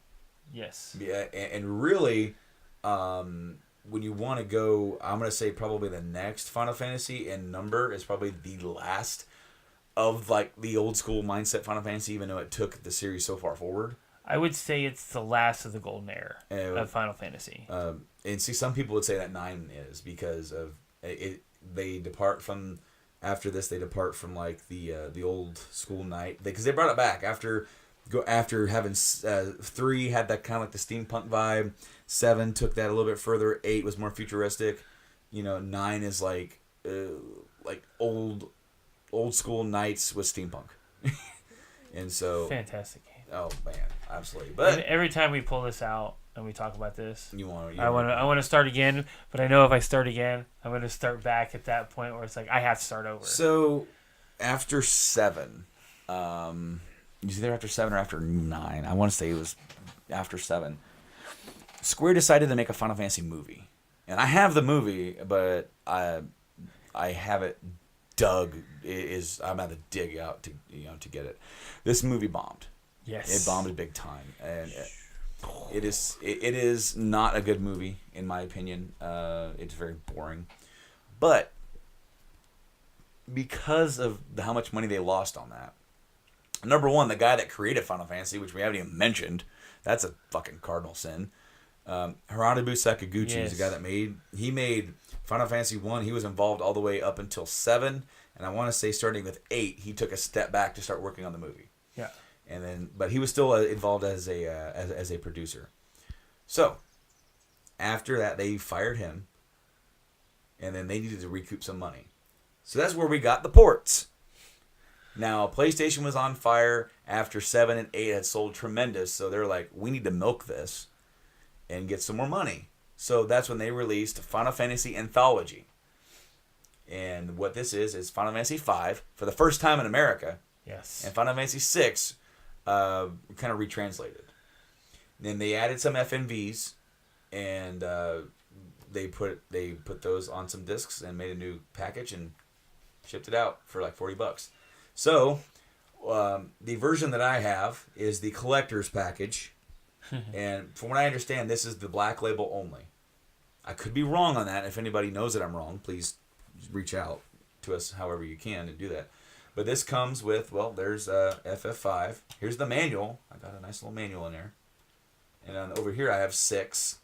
Yes. Yeah, and really, when you want to go, I'm going to say probably the next Final Fantasy in number is probably the last of the old school mindset Final Fantasy, even though it took the series so far forward. I would say it's the last of the golden era of Final Fantasy. And see, some people would say that 9 is because of it. They depart from, after this, they depart from the old school night, because they brought it back after having 3 had that kind of the steampunk vibe. 7 took that a little bit further. 8 was more futuristic. 9 is old school knights with steampunk. And so fantastic game. Oh man, absolutely. But every time we pull this out and we talk about this, I want to start again. But I know if I start again, I'm going to start back at that point where it's I have to start over. So after 7, it's either after 7 or after 9. I want to say it was after 7. Square decided to make a Final Fantasy movie, and I have the movie, but I have it dug. I'm at to dig out to get it. This movie bombed. Yes, it bombed big time, and it is not a good movie in my opinion. It's very boring, but because of how much money they lost on that. Number one, the guy that created Final Fantasy, which we haven't even mentioned, that's a fucking cardinal sin. Hironobu Sakaguchi is the guy that made Final Fantasy 1. He was involved all the way up until 7, and I want to say starting with 8, he took a step back to start working on the movie. Yeah. And then, but he was still involved as a producer. So, after that, they fired him, and then they needed to recoup some money. So that's where we got the ports. Now, PlayStation was on fire after 7 and 8 had sold tremendous, so they're like, we need to milk this and get some more money. So that's when they released Final Fantasy Anthology. And what this is Final Fantasy V for the first time in America. Yes. And Final Fantasy VI kind of retranslated. Then they added some FMVs, and they put those on some discs and made a new package and shipped it out for $40. So the version that I have is the collector's package. And from what I understand, this is the black label only. I could be wrong on that. If anybody knows that I'm wrong, please reach out to us however you can and do that. But this comes with, there's FF5. Here's the manual. I got a nice little manual in there. And then over here I have 6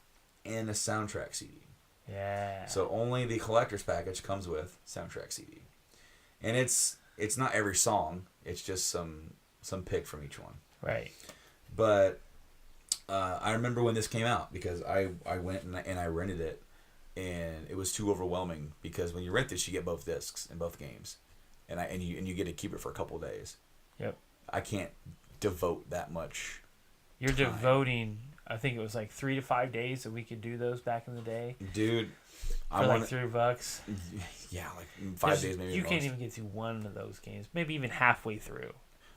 and a soundtrack CD. Yeah. So only the collector's package comes with soundtrack CD. And it's it's not every song. It's just some pick from each one. Right. But I remember when this came out because I went and I rented it, and it was too overwhelming because when you rent this, you get both discs in both games, and you get to keep it for a couple of days. Yep. I can't devote that much. You're time. devoting. I think it was like 3 to 5 days that we could do those back in the day. Dude, For like $3. Yeah, like 5 days maybe. You can't even get through one of those games. Maybe even halfway through.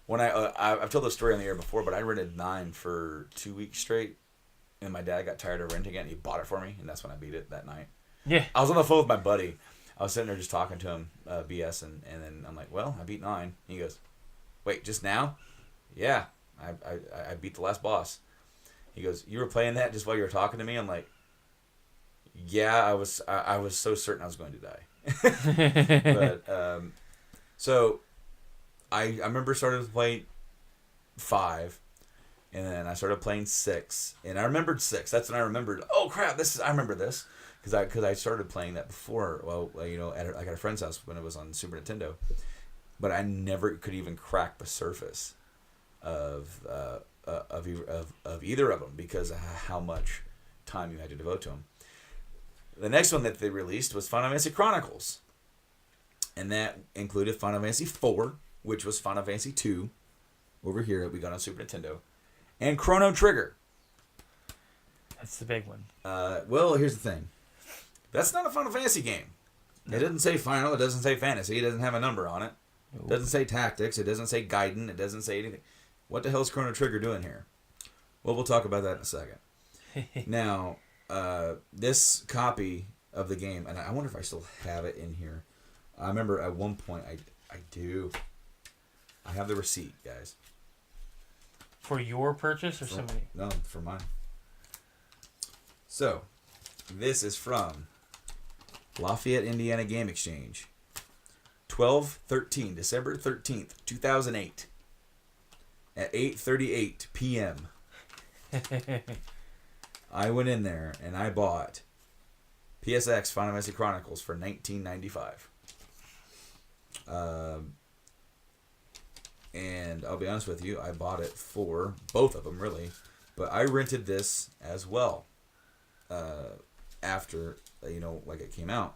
When I've told the story on the air before, but I rented 9 for 2 weeks straight, and my dad got tired of renting it, and he bought it for me, and that's when I beat it that night. Yeah. I was on the phone with my buddy. I was sitting there just talking to him, BS, and then I'm like, well, I beat 9. He goes, wait, just now? Yeah, I beat the last boss. He goes, you were playing that just while you were talking to me? I'm like, yeah, I was so certain I was going to die. But so I remember started to play 5, and then I started playing 6, and I remembered 6. That's when I remembered. Oh crap! I remember this because I started playing that before. Well, I got a friend's house when it was on Super Nintendo, but I never could even crack the surface of either of them because of how much time you had to devote to them. The next one that they released was Final Fantasy Chronicles, and that included Final Fantasy 4, which was Final Fantasy 2, over here we got on Super Nintendo, and Chrono Trigger. That's the big one. Well, here's the thing. That's not a Final Fantasy game. No. It doesn't say Final, it doesn't say Fantasy, it doesn't have a number on it. It doesn't say Tactics, it doesn't say Gaiden, it doesn't say anything. What the hell is Chrono Trigger doing here? Well, we'll talk about that in a second. Now, this copy of the game, and I wonder if I still have it in here. I remember at one point, I do. I have the receipt, guys. For your purchase or somebody? No, for mine. So, this is from Lafayette, Indiana Game Exchange. December 13th, 2008. At 8:38 p.m. I went in there and I bought PSX Final Fantasy Chronicles for $19.95. And I'll be honest with you, I bought it for both of them, really. But I rented this as well after, like it came out.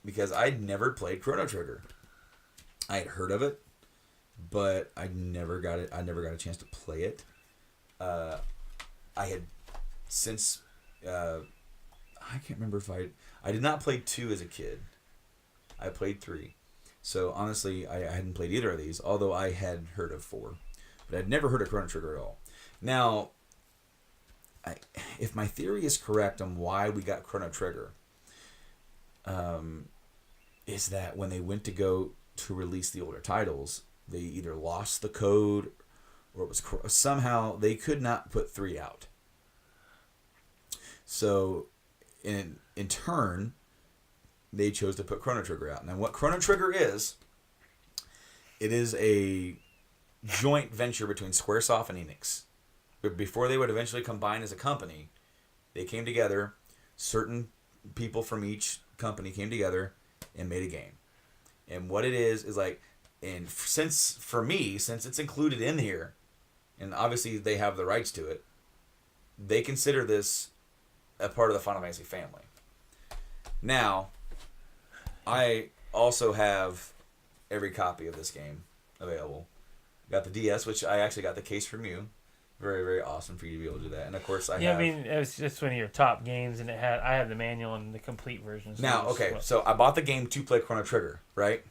Because I'd never played Chrono Trigger. I had heard of it, but I never got it. I never got a chance to play it. I had since I can't remember if I did not play 2 as a kid. I played 3. So honestly, I hadn't played either of these, although I had heard of 4, but I'd never heard of Chrono Trigger at all. Now, if my theory is correct on why we got Chrono Trigger, is that when they went to go to release the older titles, they either lost the code or it was somehow they could not put 3 out. So in turn, they chose to put Chrono Trigger out. Now what Chrono Trigger is, it is a joint venture between Squaresoft and Enix. But before they would eventually combine as a company, they came together, certain people from each company came together and made a game. And what it is like, and since it's included in here, and obviously they have the rights to it, they consider this a part of the Final Fantasy family. Now, I also have every copy of this game available. Got the DS, which I actually got the case from you. Very, very awesome for you to be able to do that. And of course, I mean, it was just one of your top games, and I had the manual and the complete version. So I bought the game to play Chrono Trigger, right?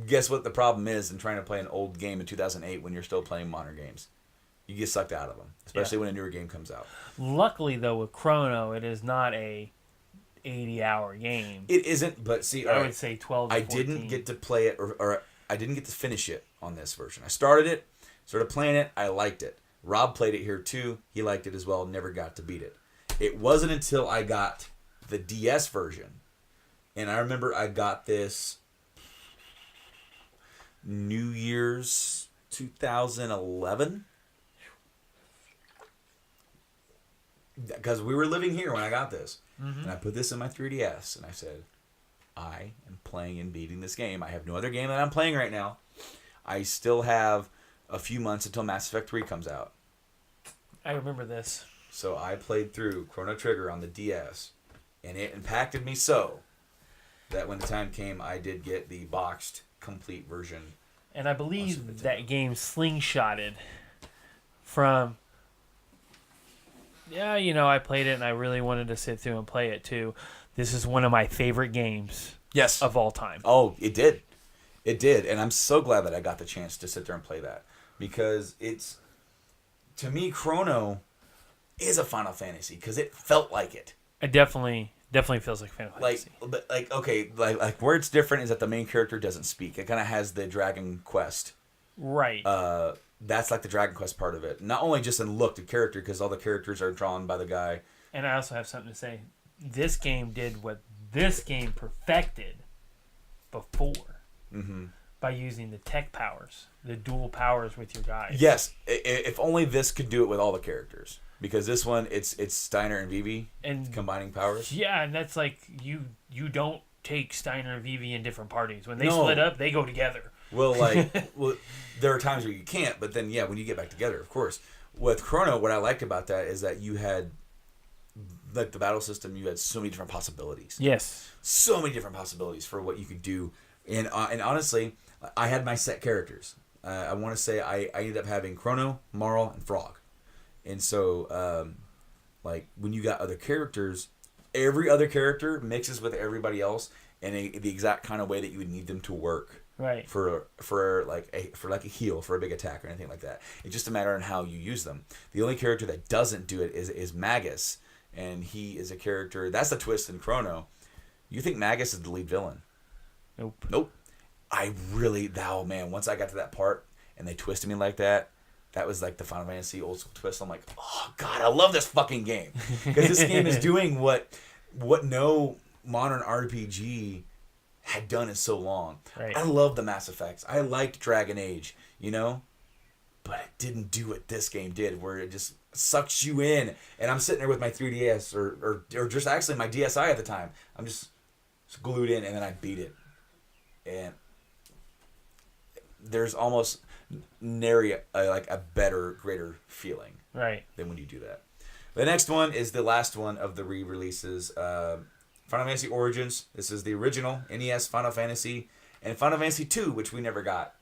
Guess what the problem is in trying to play an old game in 2008 when you're still playing modern games? You get sucked out of them, especially when a newer game comes out. Luckily, though, with Chrono, it is not a 80-hour game. It isn't, but see, I would say 12 to 14. I didn't get to play it, or I didn't get to finish it on this version. I started playing it, I liked it. Rob played it here too, he liked it as well, never got to beat it. It wasn't until I got the DS version, and I remember I got this New Year's 2011, because we were living here when I got this. Mm-hmm. And I put this in my 3DS, and I said, I am playing and beating this game. I have no other game that I'm playing right now. I still have a few months until Mass Effect 3 comes out. I remember this. So I played through Chrono Trigger on the DS, and it impacted me so that when the time came, I did get the boxed complete version. And I believe that game slingshotted from... Yeah, I played it and I really wanted to sit through and play it too. This is one of my favorite games of all time. Oh, it did. It did. And I'm so glad that I got the chance to sit there and play that. Because it's... To me, Chrono is a Final Fantasy because it felt like it. It definitely feels like Final Fantasy. Like where it's different is that the main character doesn't speak. It kind of has the Dragon Quest. Right. That's like the Dragon Quest part of it. Not only just in look, the character, because all the characters are drawn by the guy. And I also have something to say. This game did what this game perfected before. Mm-hmm. By using the tech powers, the dual powers with your guys. Yes. If only this could do it with all the characters. Because this one, it's Steiner and Vivi and combining powers. Yeah, and that's like you don't take Steiner and Vivi in different parties. When they split up, they go together. Well, there are times where you can't, but then when you get back together, of course. With Chrono, what I liked about that is that you had like the battle system. You had so many different possibilities. Yes, so many different possibilities for what you could do, and honestly, I had my set characters. I want to say I ended up having Chrono, Marl, and Frog. And so, when you got other characters, every other character mixes with everybody else in the exact kind of way that you would need them to work. Right. For a heal, for a big attack or anything like that. It's just a matter on how you use them. The only character that doesn't do it is Magus, and he is a character. That's the twist in Chrono. You think Magus is the lead villain? Nope. Once I got to that part and they twisted me like that. That was like the Final Fantasy old school twist. I'm like, oh god, I love this fucking game because this game is doing what no modern RPG had done in so long. Right. I love the Mass Effects. I liked Dragon Age, but it didn't do what this game did, where it just sucks you in. And I'm sitting there with my 3DS or just actually my DSi at the time. I'm just glued in, and then I beat it, and there's almost nary a better, greater feeling than when you do that. The next one is the last one of the re-releases. Final Fantasy Origins. This is the original NES Final Fantasy, and Final Fantasy 2, which we never got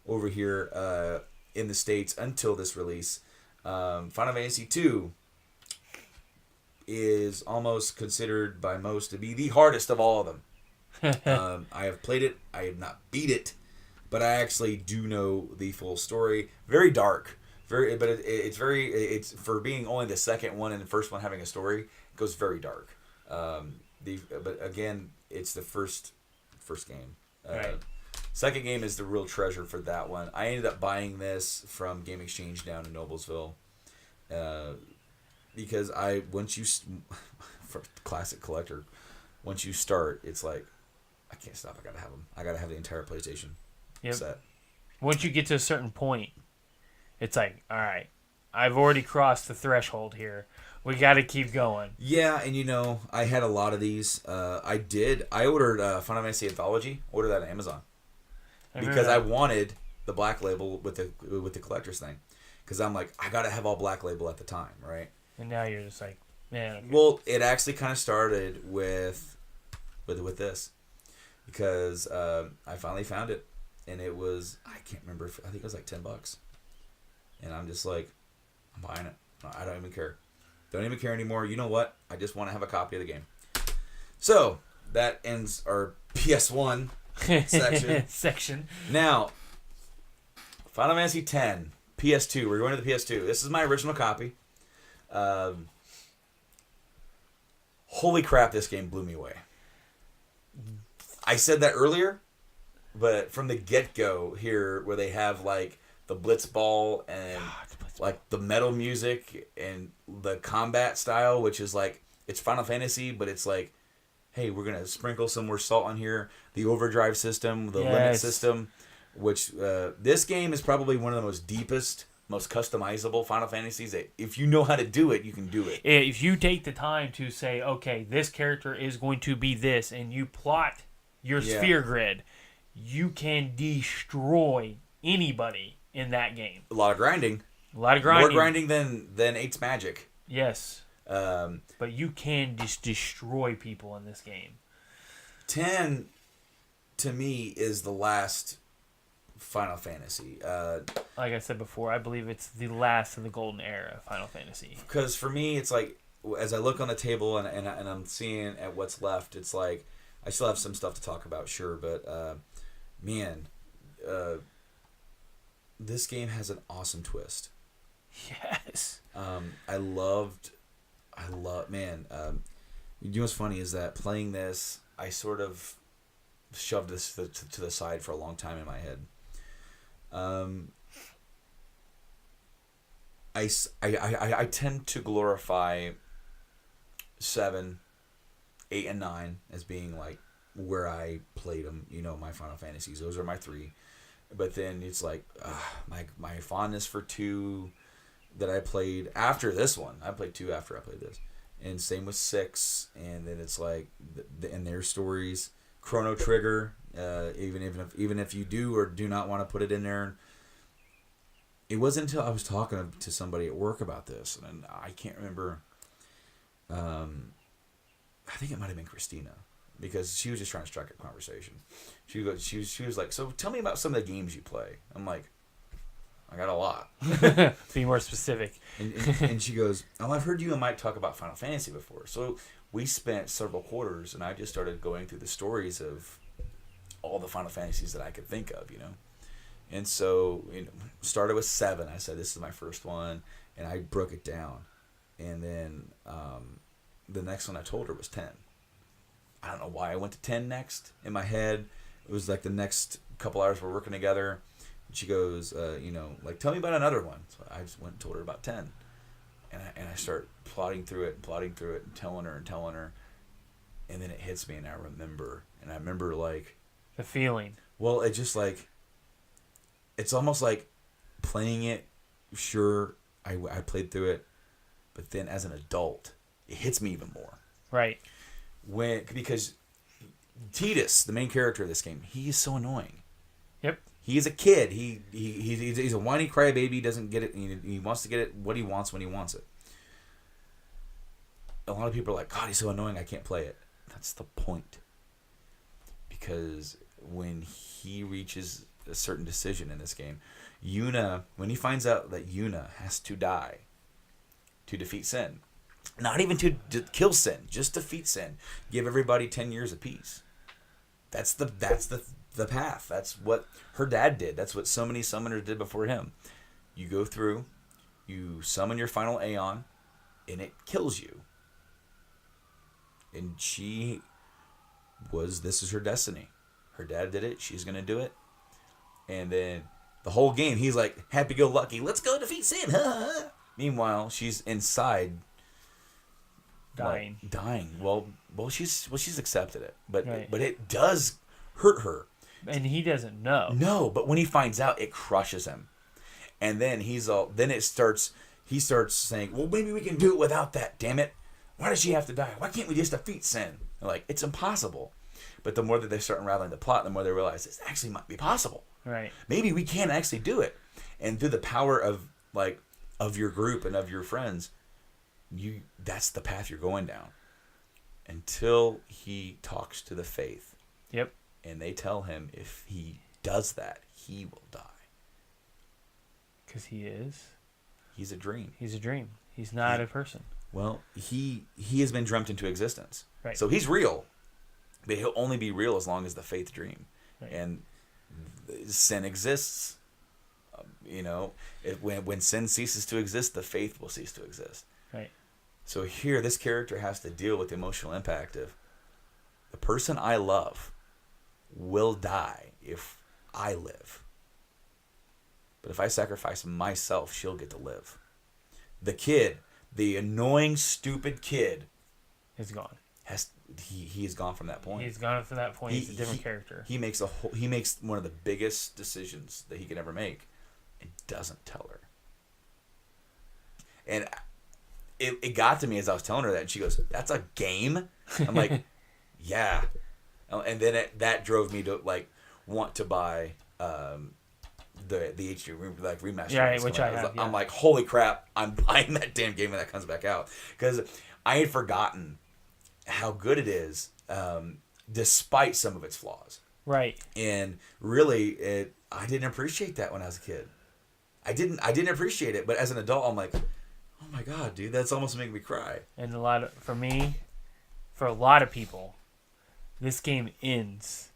over here in the States until this release. Final Fantasy 2 is almost considered by most to be the hardest of all of them. I have played it. I have not beat it. But I actually do know the full story. Very dark, it's for being only the second one and the first one having a story. It goes very dark. But again, it's the first game. Right. Second game is the real treasure for that one. I ended up buying this from Game Exchange down in Noblesville, because for classic collector, once you start, it's like I can't stop. I gotta have them. I gotta have the entire PlayStation. Yep. Set. Once you get to a certain point, it's like, all right, I've already crossed the threshold here. We got to keep going. Yeah, and I had a lot of these. I ordered Final Fantasy Anthology. Ordered that on Amazon because I wanted the black label with the collector's thing. Because I'm like, I gotta have all black label at the time, right? And now you're just like, man. Okay. Well, it actually kind of started with this, because I finally found it. And it was, I can't remember, I think it was like $10. And I'm just like, I'm buying it. I don't even care. Don't even care anymore. You know what? I just want to have a copy of the game. So, that ends our PS1 section. Now, Final Fantasy X, PS2. We're going to the PS2. This is my original copy. Holy crap, this game blew me away. I said that earlier. But from the get-go here, where they have, like, the Blitzball and, like, the metal music and the combat style, which is, like, it's Final Fantasy, but it's like, hey, we're going to sprinkle some more salt on here. The overdrive system, the limit system, which this game is probably one of the most deepest, most customizable Final Fantasies. If you know how to do it, you can do it. If you take the time to say, okay, this character is going to be this, and you plot your sphere grid, you can destroy anybody in that game. A lot of grinding. A lot of grinding. More grinding than Eight's Magic. Yes. But you can just destroy people in this game. 10, to me, is the last Final Fantasy. Like I said before, I believe it's the last of the golden era of Final Fantasy. Because for me, it's like, as I look on the table and I'm seeing at what's left, it's like, I still have some stuff to talk about, sure, but man, this game has an awesome twist. Yes. Man, you know what's funny is that playing this, I sort of shoved this to the side for a long time in my head. I tend to glorify 7, 8, and 9 as being like where I played them. You know, my Final Fantasies. Those are my 3. But then it's like my fondness for 2 that I played after this one. I played 2 after I played this, and same with 6. And then it's like and their stories, Chrono Trigger. Even if you do or do not want to put it in there. It wasn't until I was talking to somebody at work about this, and I can't remember. I think it might have been Christina, because she was just trying to strike a conversation. She was like, "So tell me about some of the games you play." I'm like, "I got a lot." Be more specific. And she goes, "Oh, I've heard you and Mike talk about Final Fantasy before." So we spent several quarters, and I just started going through the stories of all the Final Fantasies that I could think of, you know. And so, started with 7. I said, this is my first one. And I broke it down. And then the next one I told her was 10. I don't know why I went to 10 next. In my head, it was like the next couple hours we're working together. And she goes, tell me about another one. So I just went and told her about 10. And I start plotting through it and telling her. And then it hits me and I remember. And I remember like... the feeling. Well, it just like... It's almost like playing it, sure, I played through it, but then as an adult, it hits me even more. Right. Because Tidus, the main character of this game, he is so annoying. Yep. He is a kid. He's a whiny crybaby. He doesn't get it. He wants to get it what he wants when he wants it. A lot of people are like, God, he's so annoying, I can't play it. That's the point. Because when he reaches a certain decision in this game, Yuna, when he finds out that Yuna has to die to defeat Sin, not even to kill Sin, just defeat Sin, give everybody 10 years apiece. That's the path. That's what her dad did. That's what so many summoners did before him. You go through, you summon your final Aeon, and it kills you. And this is her destiny. Her dad did it. She's going to do it. And then the whole game, he's like, happy-go-lucky. Let's go defeat Sin. Meanwhile, she's inside. Dying. Dying. Well, she's accepted it. But right. But it does hurt her. And he doesn't know. No, but when he finds out, it crushes him. And then he starts saying, well, maybe we can do it without that, damn it. Why does she have to die? Why can't we just defeat Sin? They're like, it's impossible. But the more that they start unraveling the plot, the more they realize this actually might be possible. Right. Maybe we can actually do it. And through the power of your group and of your friends, that's the path you're going down. Until he talks to the faith. Yep. And they tell him if he does that, he will die. Because he is. He's a dream. He's a dream. He's not a person. Well, he has been dreamt into existence. Right. So he's real. But he'll only be real as long as the faith dream. Right. And sin exists. When sin ceases to exist, the faith will cease to exist. Right. So here, this character has to deal with the emotional impact of the person I love will die if I live. But if I sacrifice myself, she'll get to live. The kid, the annoying, stupid kid, is gone. He is gone from that point. He's gone from that point. He's a different character. He makes one of the biggest decisions that he could ever make, and doesn't tell her. And it got to me as I was telling her that, and she goes, "That's a game?" I'm like, "Yeah." And then that drove me to like want to buy the HD like remaster. Yeah, which I have. I'm like, holy crap! I'm buying that damn game when that comes back out because I had forgotten how good it is, despite some of its flaws. Right. And really, I didn't appreciate that when I was a kid. I didn't appreciate it, but as an adult, I'm like, oh my god, dude, that's almost making me cry. And for a lot of people, this game ends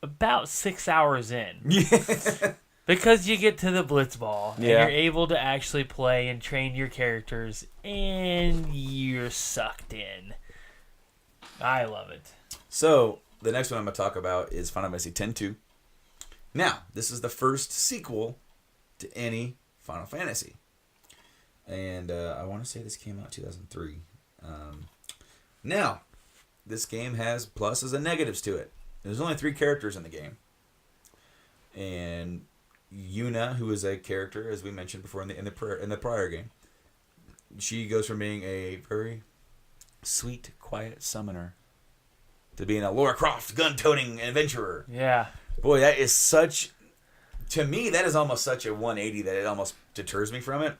about 6 hours in. Yeah. Because you get to the Blitzball, and Yeah. you're able to actually play and train your characters, and you're sucked in. I love it. So, the next one I'm going to talk about is Final Fantasy X-2. Now, this is the first sequel to any Final Fantasy. And I want to say this came out in 2003. Now, this game has pluses and negatives to it. There's only 3 characters in the game. And Yuna, who is a character, as we mentioned before in the prior game, she goes from being a very sweet, quiet summoner to being a Lara Croft gun-toting adventurer. Yeah. Boy, that is such... To me, that is almost such a 180 that it almost deters me from it.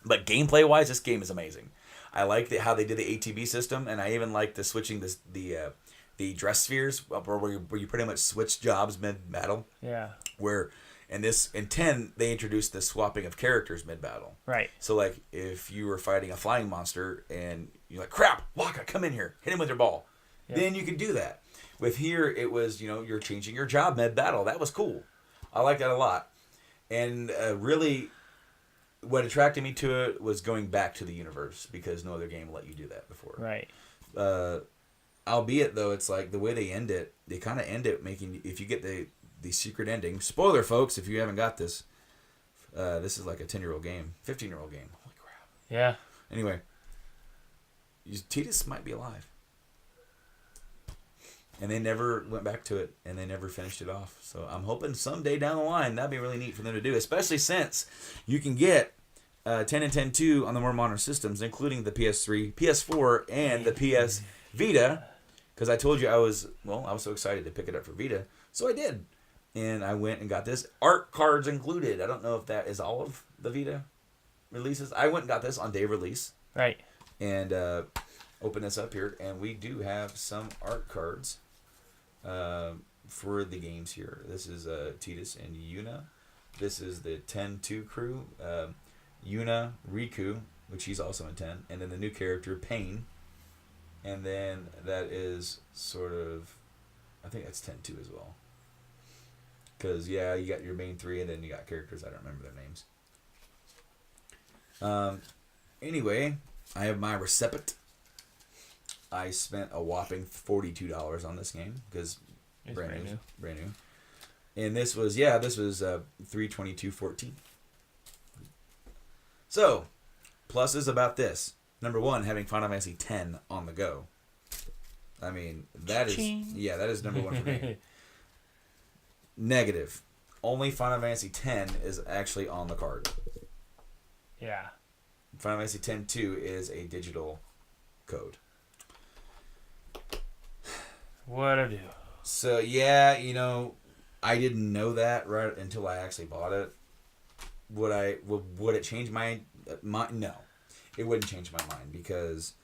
But gameplay-wise, this game is amazing. I like how they did the ATB system, and I even like the switching the dress spheres, where you pretty much switch jobs mid-battle. Yeah. Where in 10, they introduced the swapping of characters mid-battle. Right. So, like, if you were fighting a flying monster, and you're like, crap, Waka, come in here, hit him with your ball. Yep. Then you can do that. With here, it was, you're changing your job mid-battle. That was cool. I like that a lot. And really, what attracted me to it was going back to the universe, because no other game let you do that before. Right. Albeit, though, it's like the way they end it, they kind of end it making, if you get the secret ending, spoiler, folks, if you haven't got this, this is like a 10-year-old game, 15-year-old game. Holy crap. Yeah. Anyway, Tidus might be alive. And they never went back to it, and they never finished it off. So I'm hoping someday down the line, that'd be really neat for them to do, especially since you can get 10 and 10.2 on the more modern systems, including the PS3, PS4, and the PS Vita. Because I told you I was so excited to pick it up for Vita. So I did. And I went and got this. Art cards included. I don't know if that is all of the Vita releases. I went and got this on day of release. Right. And open this up here. And we do have some art cards for the games here. This is Tidus and Yuna. This is the 10-2 crew. Yuna, Riku, which he's also in 10. And then the new character, Pain. And then that is sort of, I think that's 10-2 as well. Because, yeah, you got your main 3, and then you got characters, I don't remember their names. Anyway, I have my Recepit. I spent a whopping $42 on this game, because brand new. And this was $322.14. So, pluses about this. Number 1, having Final Fantasy X on the go. I mean, that is number 1 for me. Negative. Only Final Fantasy X is actually on the card. Yeah. Final Fantasy X-2 is a digital code. What a do. So, yeah, I didn't know that right until I actually bought it. Would it change my mind? No. It wouldn't change my mind because,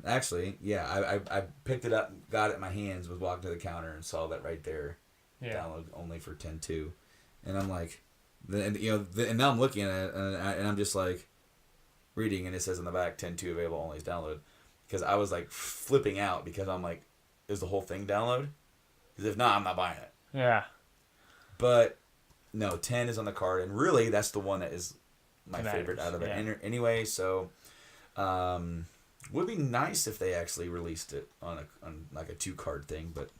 actually, yeah, I picked it up, got it in my hands, was walking to the counter and saw that right there. Yeah. Download only for 10.2. And I'm like, and now I'm looking at it and I'm just like reading, and it says in the back 10.2 available only as download. Because I was like flipping out because I'm like, is the whole thing download? Because if not, I'm not buying it. Yeah. But no, 10 is on the card, and really that's the one that is my favorite out of it. Yeah. Anyway, so would be nice if they actually released it on like a 2-card thing, but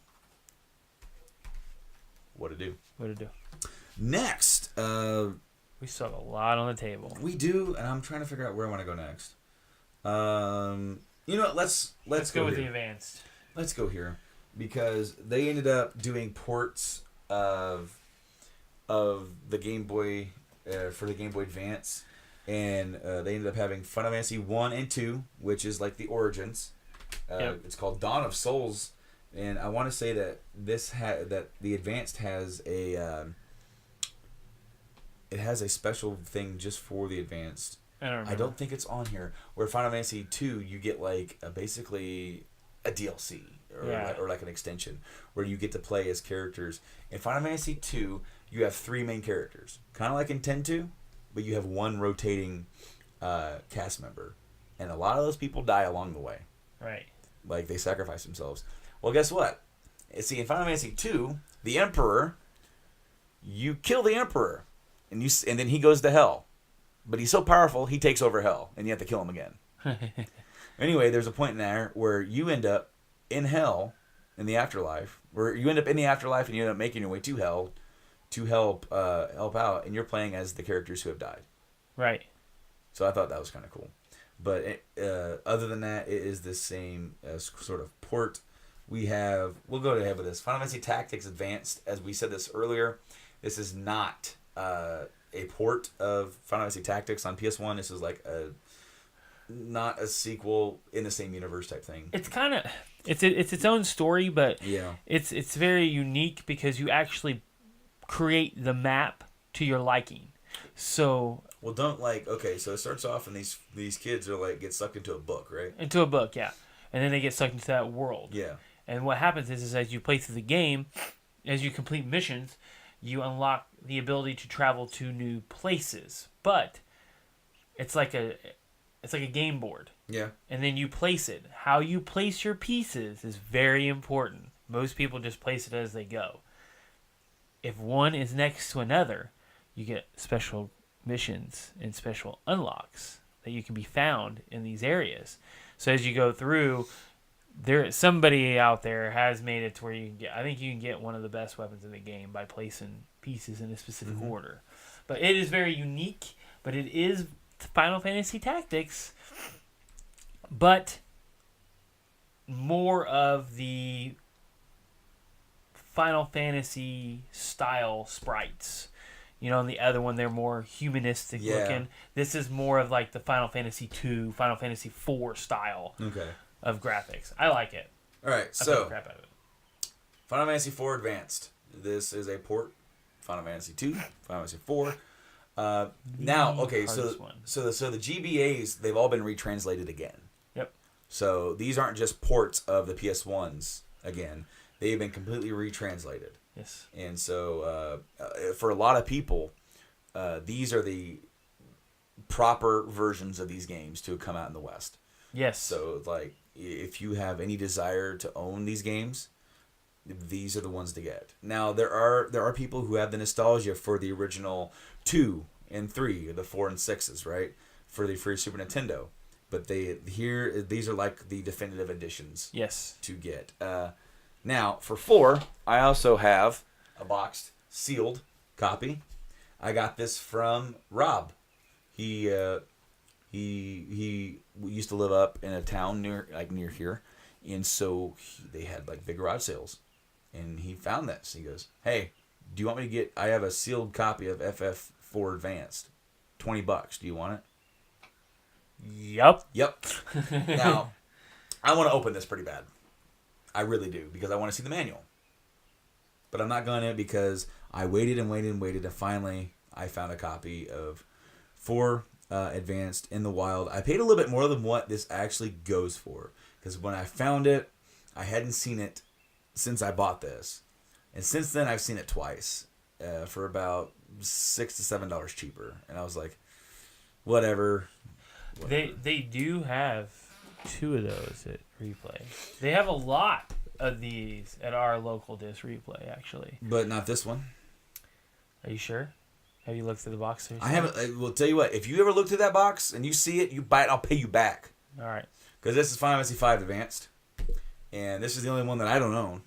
what to do? Next, we still have a lot on the table. we do, and I'm trying to figure out where I want to go next. You know what? Let's go with here. the advanced. Let's go here because they ended up doing ports of the Game Boy for the Game Boy Advance, and they ended up having Final Fantasy 1 and 2, which is like the Origins. Yep. It's called Dawn of Souls, And I want to say that that the Advanced has a it has a special thing just for the Advanced. I don't think it's on here. Where Final Fantasy 2, you get like basically a DLC or like an extension where you get to play as characters. In Final Fantasy 2, you have 3 main characters, kind of like in 10-2, but you have one rotating cast member, and a lot of those people die along the way. Right. Like they sacrifice themselves. Well, guess what? See, in Final Fantasy 2, the Emperor, you kill the Emperor, and then he goes to hell. But he's so powerful, he takes over hell, and you have to kill him again. Anyway, there's a point in there where you end up in hell, in the afterlife, where you end up in the afterlife and you end up making your way to hell to help out, and you're playing as the characters who have died. Right. So I thought that was kind of cool. But other than that, it is the same sort of port. We'll go ahead with this. Final Fantasy Tactics Advanced, as we said this earlier, this is not a port of Final Fantasy Tactics on PS1. This is like not a sequel in the same universe type thing. It's kind of it's its own story, but yeah, it's very unique because you actually create the map to your liking. So so it starts off and these kids are like get sucked into a book, right? Into a book, yeah, and then they get sucked into that world. Yeah. And what happens is as you play through the game, as you complete missions, you unlock the ability to travel to new places. But it's like a game board. Yeah. And then you place it. How you place your pieces is very important. Most people just place it as they go. If one is next to another, you get special missions and special unlocks that you can be found in these areas. So as you go through, somebody out there has made it to where you can get one of the best weapons in the game by placing pieces in a specific order. But it is very unique, but it is Final Fantasy Tactics, but more of the Final Fantasy style sprites. And the other one, they're more humanistic looking. This is more of like the Final Fantasy 2, Final Fantasy 4 style of graphics. I like it. All right, I play the crap out of it. Final Fantasy 4 Advanced. This is a port. Final Fantasy 2, Final Fantasy 4. Now, okay, so the GBAs, they've all been retranslated again. Yep. So these aren't just ports of the PS1s again. They've been completely retranslated. Yes. And so for a lot of people, these are the proper versions of these games to come out in the West. Yes. So like if you have any desire to own these games, these are the ones to get. Now there are people who have the nostalgia for the original 2 and 3, the 4 and 6s, right? For Super Nintendo. But these are like the definitive editions. Yes. To get. Now for 4, I also have a boxed, sealed copy. I got this from Rob. He used to live up in a town near here, and so they had like big garage sales, and he found this. He goes, "Hey, do you want me to get? I have a sealed copy of FF4 Advanced, $20. Do you want it?" Yep. Now, I want to open this pretty bad. I really do, because I want to see the manual. But I'm not going to, because I waited and waited and waited, and finally I found a copy of 4 Advanced in the wild. I paid a little bit more than what this actually goes for, because when I found it, I hadn't seen it since I bought this. And since then, I've seen it twice for about $6 to $7 cheaper. And I was like, whatever. They do have 2 of those at Replay. They have a lot of these at our local disc Replay, actually. But not this one. Are you sure? Have you looked through the box? I haven't. I will tell you what. If you ever look through that box and you see it, you buy it. I'll pay you back. All right. Because this is Final Fantasy 5 Advanced, and this is the only one that I don't own.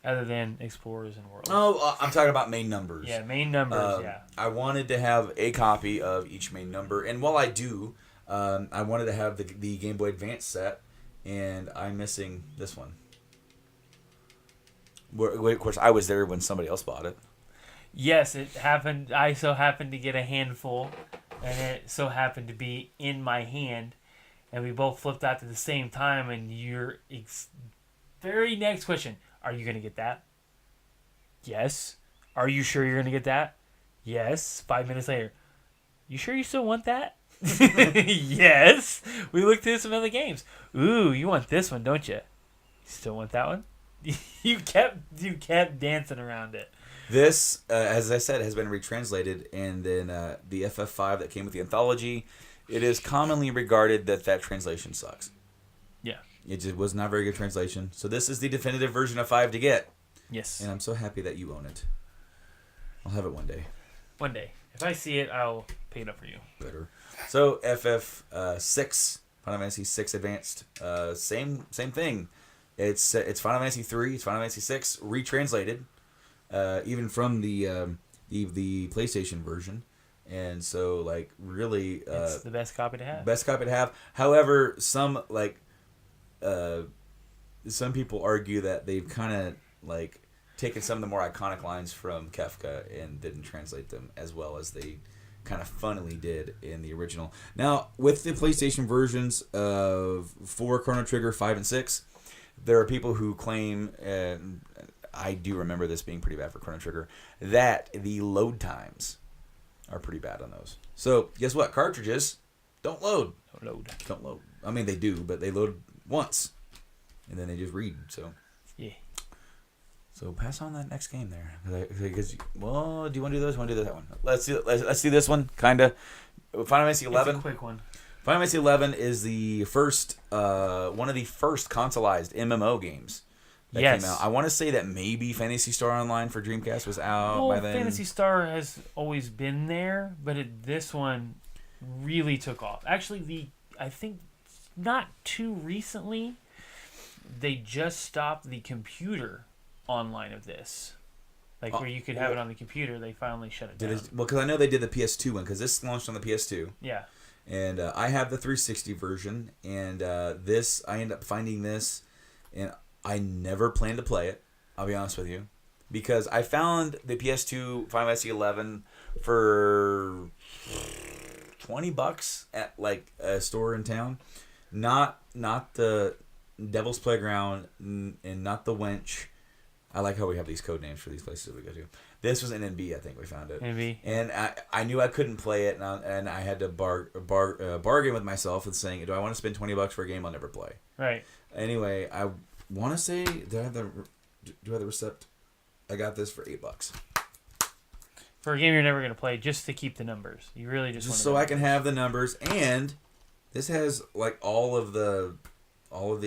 Other than Explorers and Worlds. Oh, I'm talking about main numbers. Yeah, main numbers. Yeah. I wanted to have a copy of each main number, and while I do, I wanted to have the Game Boy Advance set, and I'm missing this one. Of course, I was there when somebody else bought it. Yes, it happened. I so happened to get a handful, and it so happened to be in my hand, and we both flipped out at the same time, and you're Very next question. Are you going to get that? Yes. Are you sure you're going to get that? Yes. 5 minutes later. You sure you still want that? Yes. We looked through some other games. Ooh, you want this one, don't you? You still want that one? you kept dancing around it. This, as I said, has been retranslated, and then the FF5 that came with the anthology, it is commonly regarded that translation sucks. Yeah. It just was not a very good translation. So this is the definitive version of 5 to get. Yes. And I'm so happy that you own it. I'll have it one day. One day. If I see it, I'll pick it up for you. Better. So FF6, Final Fantasy 6 Advanced, same thing. It's Final Fantasy 3, it's Final Fantasy 6 retranslated, even from the PlayStation version, and so like really, it's the best copy to have. Best copy to have. However, some people argue that they've kind of like taken some of the more iconic lines from Kefka and didn't translate them as well as they kind of funnily did in the original. Now, with the PlayStation versions of 4, Chrono Trigger, 5, and 6, there are people who claim, and I do remember this being pretty bad for Chrono Trigger, that the load times are pretty bad on those. So, guess what? Cartridges don't load. Don't load. I mean, they do, but they load once. And then they just read, so. Yeah. So pass on that next game there, because well, do you want to do this? Want to do that one? Let's do this one. Kinda. Final Fantasy 11. It's a quick one. Final Fantasy 11 is the first, one of the first consoleized MMO games that came out. I want to say that maybe Phantasy Star Online for Dreamcast was out by then. Phantasy Star has always been there, but this one really took off. Actually, I think not too recently, they just stopped the computer online of this, like where you could have it on the computer. They finally shut it down. Well, because I know they did the PS2 one, because this launched on the PS2. Yeah. And I have the 360 version, and this I ended up finding this, and I never planned to play it. I'll be honest with you, because I found the PS2 Final Fantasy 11 for $20 at like a store in town, not the Devil's Playground and not the Wench. I like how we have these code names for these places that we go to. This was NNB, I think we found it. NNB. And I knew I couldn't play it, and I had to bargain with myself and saying, do I want to spend $20 for a game I'll never play? Right. Anyway, I want to say, do I have the receipt? I got this for $8. For a game you're never going to play, just to keep the numbers. You really just want to so I can have the numbers, and this has like all of the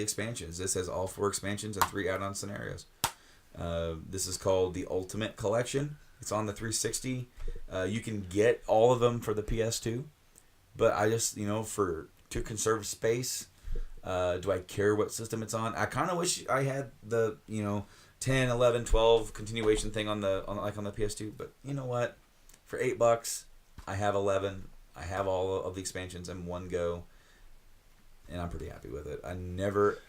expansions. This has all 4 expansions and 3 add-on scenarios. This is called the Ultimate Collection. It's on the 360. You can get all of them for the PS2, but I just, to conserve space, do I care what system it's on? I kind of wish I had the 10, 11, 12 continuation thing on the PS2, but you know what? For $8, I have 11. I have all of the expansions in one go, and I'm pretty happy with it. I never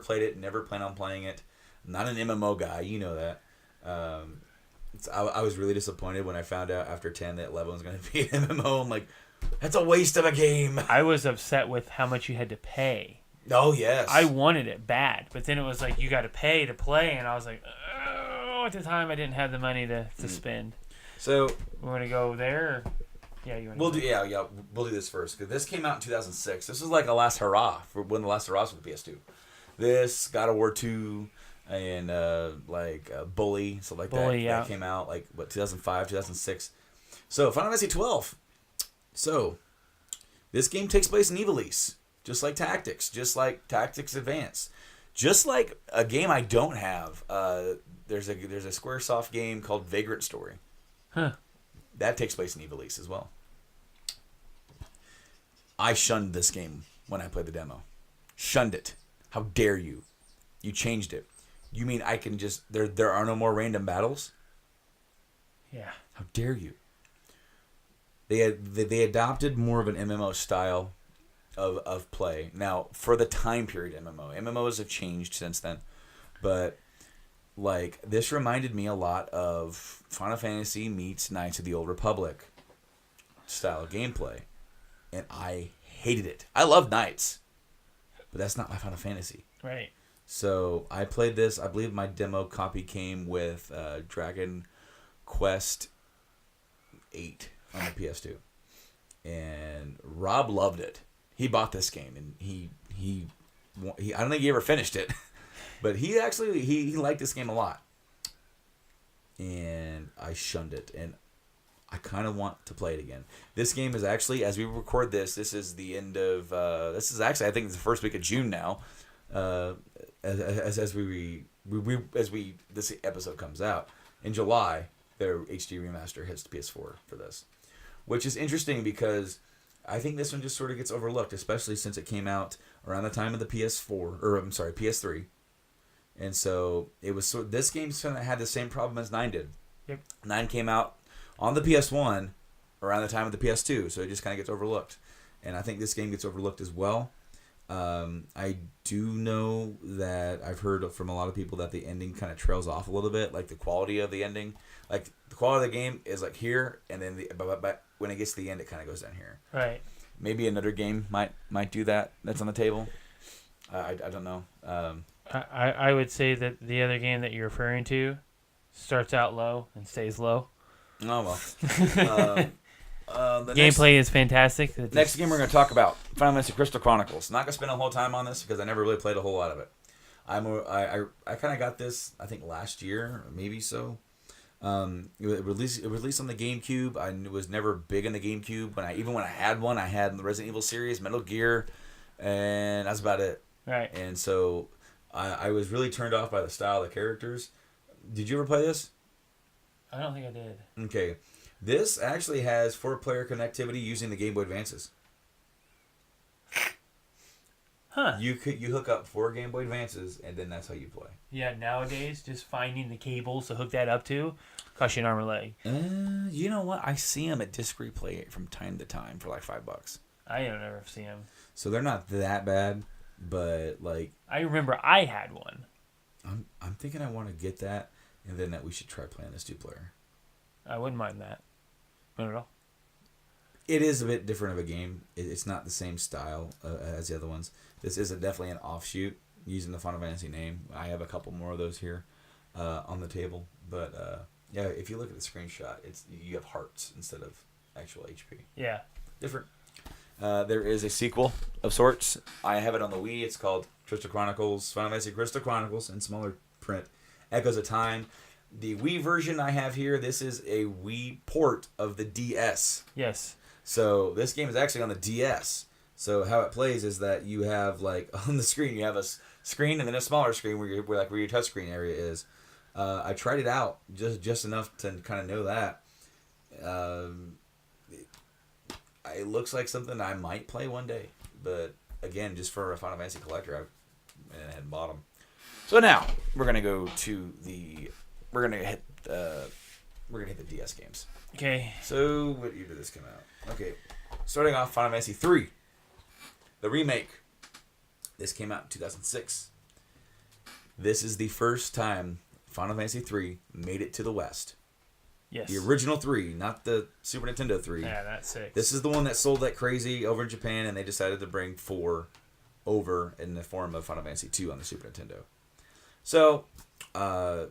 played it. Never plan on playing it. I'm not an MMO guy, you know that. I was really disappointed when I found out after 10 that 11 was going to be an MMO. I'm like, that's a waste of a game. I was upset with how much you had to pay. Oh, yes. I wanted it bad, but then it was like you got to pay to play, and I was like, oh, at the time I didn't have the money to spend. So we want to go there? Or? Yeah, you want to we'll do this first, because this came out in 2006. This was like a last hurrah for when the last hurrah was with PS2. This, God of War 2, and Bully, stuff like that. Yeah. That came out 2005, 2006. So Final Fantasy 12. So this game takes place in Ivalice, just like Tactics, just like Tactics Advance, just like a game I don't have. There's a SquareSoft game called Vagrant Story. Huh. That takes place in Ivalice as well. I shunned this game when I played the demo. Shunned it. How dare you? You changed it. You mean I can just... There are no more random battles? Yeah. How dare you? They adopted more of an MMO style of play. Now, for the time period MMOs have changed since then. But, this reminded me a lot of Final Fantasy meets Knights of the Old Republic style of gameplay. And I hated it. I love Knights. But that's not my Final Fantasy. Right. So I played this. I believe my demo copy came with Dragon Quest 8 on the PS2, and Rob loved it. He bought this game, and he I don't think he ever finished it, but he actually he liked this game a lot. And I shunned it, and I kind of want to play it again. This game is actually, as we record this is the end of this is actually, I think it's the first week of June now. As this episode comes out in July, their HD remaster hits the PS4 for this, which is interesting because I think this one just sort of gets overlooked, especially since it came out around the time of the PS3. And so it was this game kind of had the same problem as 9 did. Yep. 9 came out on the PS1 around the time of the PS2, so it just kind of gets overlooked. And I think this game gets overlooked as well. I do know that I've heard from a lot of people that the ending kind of trails off a little bit, like the quality of the ending. Like the quality of the game is like here, and then but when it gets to the end, it kind of goes down here. Right. Maybe another game might do that. That's on the table. I don't know. I would say that the other game that you're referring to starts out low and stays low. Oh well. The Gameplay is fantastic. Next game we're going to talk about, Final Fantasy Crystal Chronicles. Not going to spend a whole time on this because I never really played a whole lot of it. I kind of got this, I think, last year, maybe so. It released on the GameCube. I was never big on the GameCube. Even when I had one, I had the Resident Evil series, Metal Gear, and that's about it. Right. And so I was really turned off by the style of the characters. Did you ever play this? I don't think I did. Okay. This actually has 4-player connectivity using the Game Boy Advances. Huh. You hook up 4 Game Boy Advances, and then that's how you play. Yeah, nowadays, just finding the cables to hook that up to costs you an arm and leg. You know what? I see them at Disc Replay from time to time for like $5. I don't ever see them. So they're not that bad, but like I remember I had one. I'm thinking I want to get that, and then that we should try playing this 2-player. I wouldn't mind that. Not at all. It is a bit different of a game. It's not the same style as the other ones. This is definitely an offshoot using the Final Fantasy name. I have a couple more of those here on the table. But yeah, if you look at the screenshot, you have hearts instead of actual HP. Yeah. Different. There is a sequel of sorts. I have it on the Wii. It's called Crystal Chronicles, Final Fantasy Crystal Chronicles in smaller print. Echoes of Time. The Wii version I have here, this is a Wii port of the DS. Yes. So this game is actually on the DS. So how it plays is that you have like on the screen you have a screen and then a smaller screen where your touchscreen area is. I tried it out just enough to kind of know that. It looks like something I might play one day, but again, just for a Final Fantasy collector, I hadn't bought them. So now we're gonna go to we're gonna hit the DS games. Okay. So what year did this come out? Okay, starting off Final Fantasy 3, the remake. This came out in 2006. This is the first time Final Fantasy 3 made it to the West. Yes. The original 3, not the Super Nintendo 3. Yeah, that's 6. This is the one that sold like crazy over in Japan, and they decided to bring 4 over in the form of Final Fantasy 2 on the Super Nintendo. So, for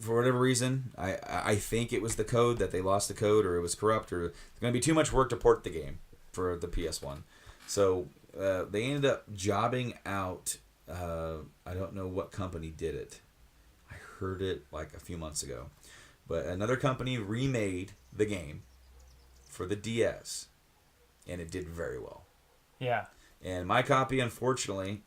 whatever reason, I think it was the code that they lost the code, or it was corrupt, or it's going to be too much work to port the game for the PS1. So they ended up jobbing out. I don't know what company did it. I heard it like a few months ago. But another company remade the game for the DS, and it did very well. Yeah. And my copy, unfortunately,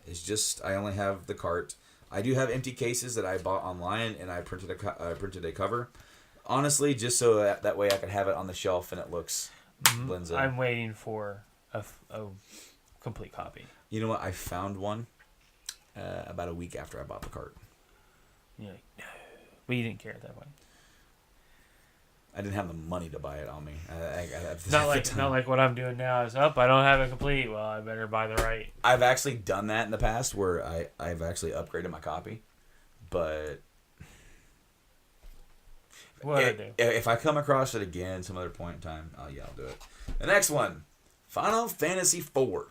is just, I only have the cart. I do have empty cases that I bought online, and I printed a cover. Honestly, just so that way I could have it on the shelf and it blends in. I'm waiting for a complete copy. You know what? I found one about a week after I bought the cart. You're like, no. But you didn't care at that point. I didn't have the money to buy it on me. Not like what I'm doing now. Is I don't have it complete. Well, I better buy the right. I've actually done that in the past where I've actually upgraded my copy, but if I come across it again some other point in time, I'll do it. The next one, Final Fantasy IV.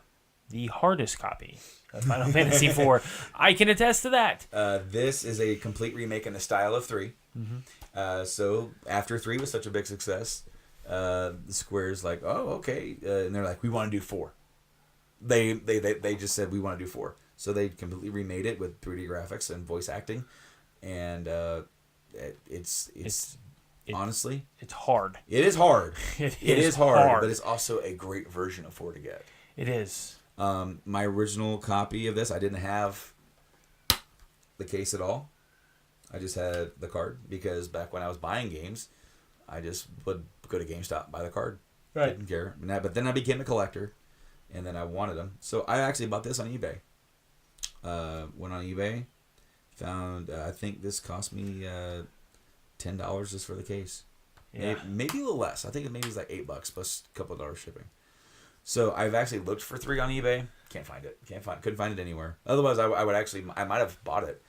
the hardest copy of Final Fantasy IV. I can attest to that. This is a complete remake in the style of 3. Mm-hmm. So after 3 was such a big success, Square's like, oh, okay. And they're like, we want to do 4. They just said, we want to do 4. So they completely remade it with 3D graphics and voice acting. And it's honestly, it's hard. it is hard. It is hard, but it's also a great version of 4 to get. It is. My original copy of this, I didn't have the case at all. I just had the card because back when I was buying games, I just would go to GameStop, buy the card. Right. Didn't care. But then I became a collector, and then I wanted them. So I actually bought this on eBay. Went on eBay, found, I think this cost me $10 just for the case. Yeah. Maybe a little less. I think maybe it's like $8 plus a couple of dollars shipping. So I've actually looked for 3 on eBay. Can't find it. Couldn't find it anywhere. Otherwise, I would actually, I might have bought it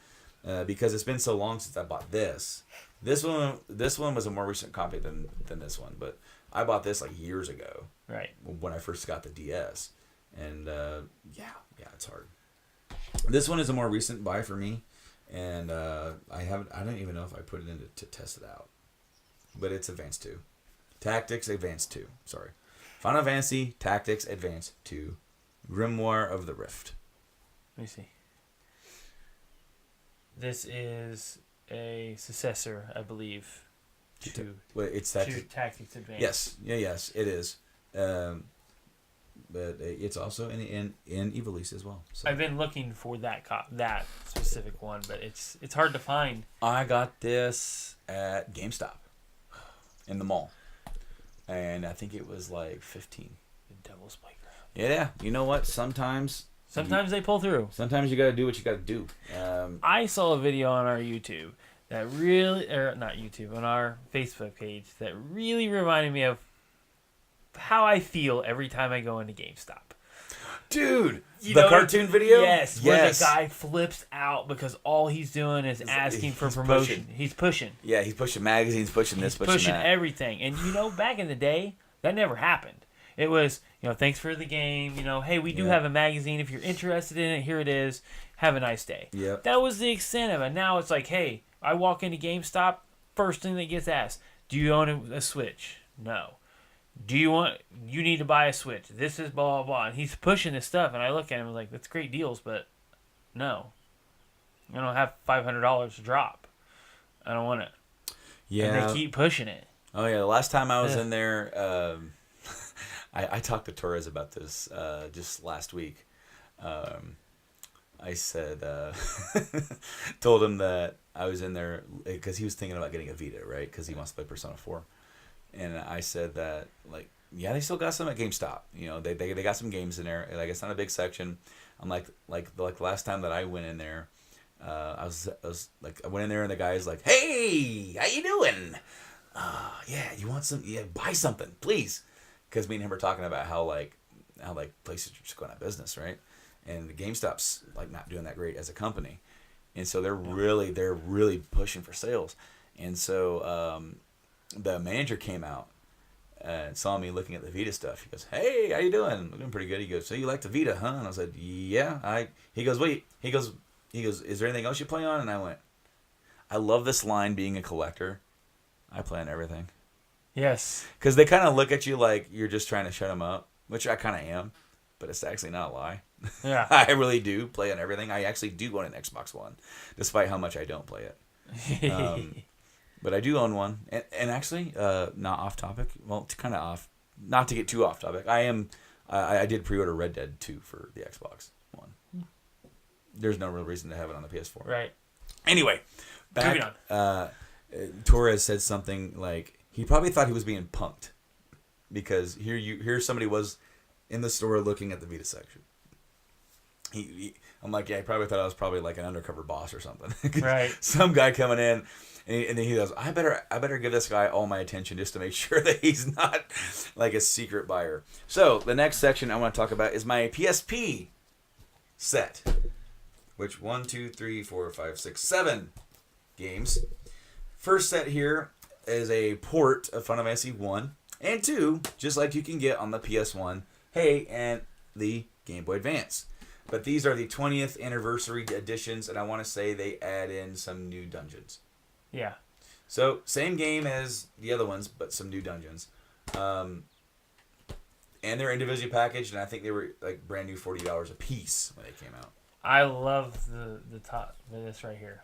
because it's been so long since I bought this. This one was a more recent copy than this one, but I bought this like years ago. Right. When I first got the DS, and yeah, it's hard. This one is a more recent buy for me, and I don't even know if I put it in to test it out, but it's Advanced 2, Tactics Advanced 2. Sorry. Final Fantasy Tactics Advance 2, Grimoire of the Rift. Let me see. This is a successor, I believe, to It's Tactics Advance. Yes, yes, it is. But it's also in Ivalice as well. So. I've been looking for that specific one, but it's hard to find. I got this at GameStop in the mall, and I think it was like $15. The Devil's Playground. Yeah, you know what? Sometimes they pull through. Sometimes you got to do what you got to do. I saw a video on our YouTube that really, or not YouTube, on our Facebook page that really reminded me of how I feel every time I go into GameStop. Dude, the cartoon video? Yes, where the guy flips out because all he's doing is asking for promotion. He's pushing. Yeah, he's pushing magazines, pushing this, pushing that. Everything. And back in the day, that never happened. It was, thanks for the game. Hey, we do have a magazine. If you're interested in it, here it is. Have a nice day. Yep. That was the extent of it. Now it's like, hey, I walk into GameStop, first thing that gets asked, do you own a Switch? No. You need to buy a Switch. This is blah, blah, blah. And he's pushing this stuff, and I look at him and I'm like, that's great deals, but no. I don't have $500 to drop. I don't want it. Yeah. And they keep pushing it. Oh, yeah. The last time I was in there, I talked to Torres about this just last week. I said, told him that I was in there because he was thinking about getting a Vita, right? Because he wants to play Persona 4. And I said that, like, yeah, they still got some at GameStop. They got some games in there. Like, it's not a big section. I'm like last time that I went in there, I went in there and the guy's like, hey, how you doing? Yeah, you want some? Yeah, buy something, please. Because me and him were talking about how places are just going out of business, right? And the GameStop's like not doing that great as a company, and so they're really pushing for sales. And so the manager came out and saw me looking at the Vita stuff. He goes, "Hey, how you doing? I'm doing pretty good." He goes, "So you like the Vita, huh?" And I said, "Yeah." He goes, "Wait." He goes, "Is there anything else you play on?" And I went, "I love this line. Being a collector, I play on everything." Yes. Because they kind of look at you like you're just trying to shut them up, which I kind of am, but it's actually not a lie. Yeah. I really do play on everything. I actually do own an Xbox One, despite how much I don't play it. But I do own one. And actually, not off topic. Well, kind of off. Not to get too off topic. I did pre-order Red Dead 2 for the Xbox One. There's no real reason to have it on the PS4. Right. Anyway, back. Moving on. Torres said something like he probably thought he was being punked because here somebody was in the store looking at the Vita section. I'm like, yeah, he probably thought I was probably like an undercover boss or something. Right. Some guy coming in, and then he goes, I better give this guy all my attention just to make sure that he's not like a secret buyer. So the next section I want to talk about is my PSP set, which 1, 2, 3, 4, 5, 6, 7 games. First set here is a port of Final Fantasy 1 and 2, just like you can get on the PS1. Hey, and the Game Boy Advance. But these are the 20th anniversary editions, and I want to say they add in some new dungeons. Yeah. So, same game as the other ones, but some new dungeons. And they're individually packaged, and I think they were like brand new $40 a piece when they came out. I love the top of this right here.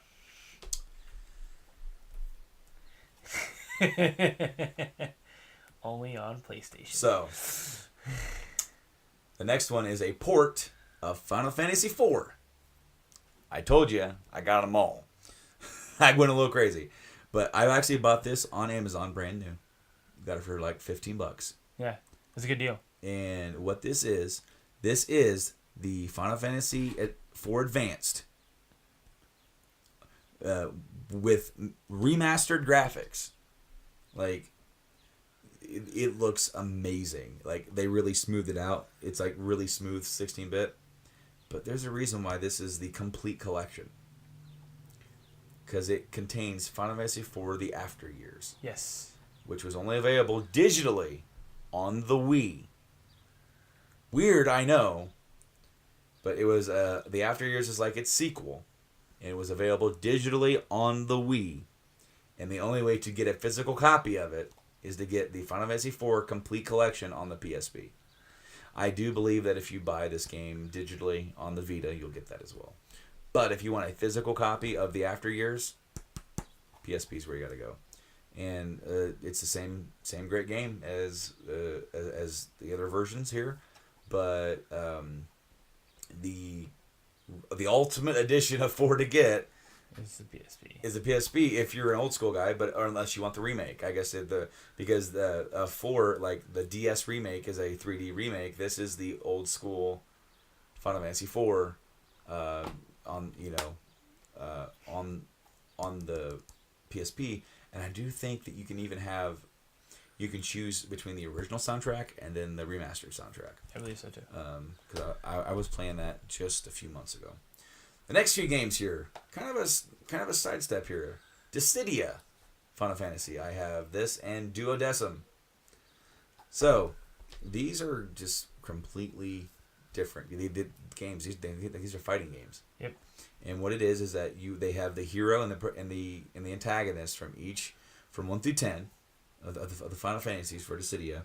Only on PlayStation. So, the next one is a port of Final Fantasy IV. I told you, I got them all. I went a little crazy. But I actually bought this on Amazon brand new. Got it for like $15. Yeah, it's a good deal. And what this is the Final Fantasy IV Advanced with remastered graphics. Like, it looks amazing. Like, they really smoothed it out. It's like really smooth 16-bit. But there's a reason why this is the complete collection. Because it contains Final Fantasy IV The After Years. Yes. Which was only available digitally on the Wii. Weird, I know. But it was, The After Years is like its sequel. And it was available digitally on the Wii. And the only way to get a physical copy of it is to get the Final Fantasy IV Complete Collection on the PSP. I do believe that if you buy this game digitally on the Vita, you'll get that as well. But if you want a physical copy of the After Years, PSP is where you got to go. And it's the same great game as the other versions here, but the ultimate edition of 4 to get It's the PSP. is the PSP if you're an old school guy, or unless you want the remake. I guess because the 4, like the DS remake is a 3D remake. This is the old school Final Fantasy 4 on the PSP, and I do think that you can choose between the original soundtrack and then the remastered soundtrack. I believe so too. Because I was playing that just a few months ago. The next few games here, kind of a sidestep here. Dissidia, Final Fantasy. I have this and Duodecim. So these are just completely different. They did games. These are fighting games. Yep. And what it is that they have the hero and the antagonist from 1 through 10 of the Final Fantasies for Dissidia,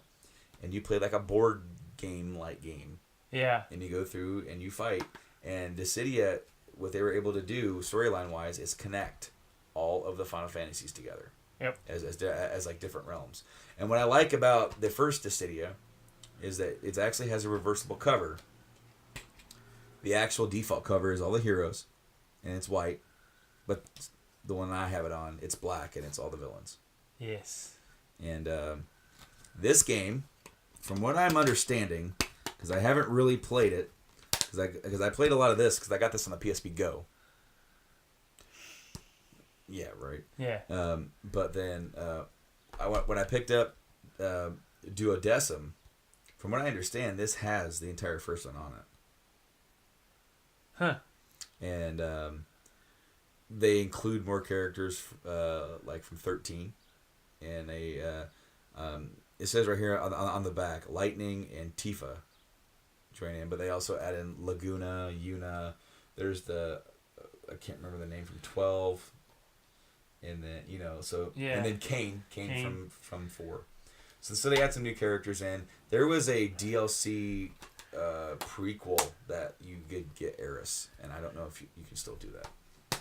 and you play like a board game game. Yeah. And you go through and you fight. And Dissidia, what they were able to do storyline wise is connect all of the Final Fantasies together. Yep. As like different realms. And what I like about the first Dissidia is that it actually has a reversible cover. The actual default cover is all the heroes, and it's white, but the one I have it on, it's black, and it's all the villains. Yes. And this game, from what I'm understanding, because I haven't really played it, because I played a lot of this, because I got this on the PSP Go. Yeah, right. Yeah. But then when I picked up Duodecim, from what I understand, this has the entire first one on it. Huh. And they include more characters, like from 13, and it says right here on the back, Lightning and Tifa join in, but they also add in Laguna, Yuna. There's I can't remember the name from 12, and then and then Kane. From 4. So they add some new characters in. There was a DLC prequel that you could get Eris, and I don't know if you can still do that.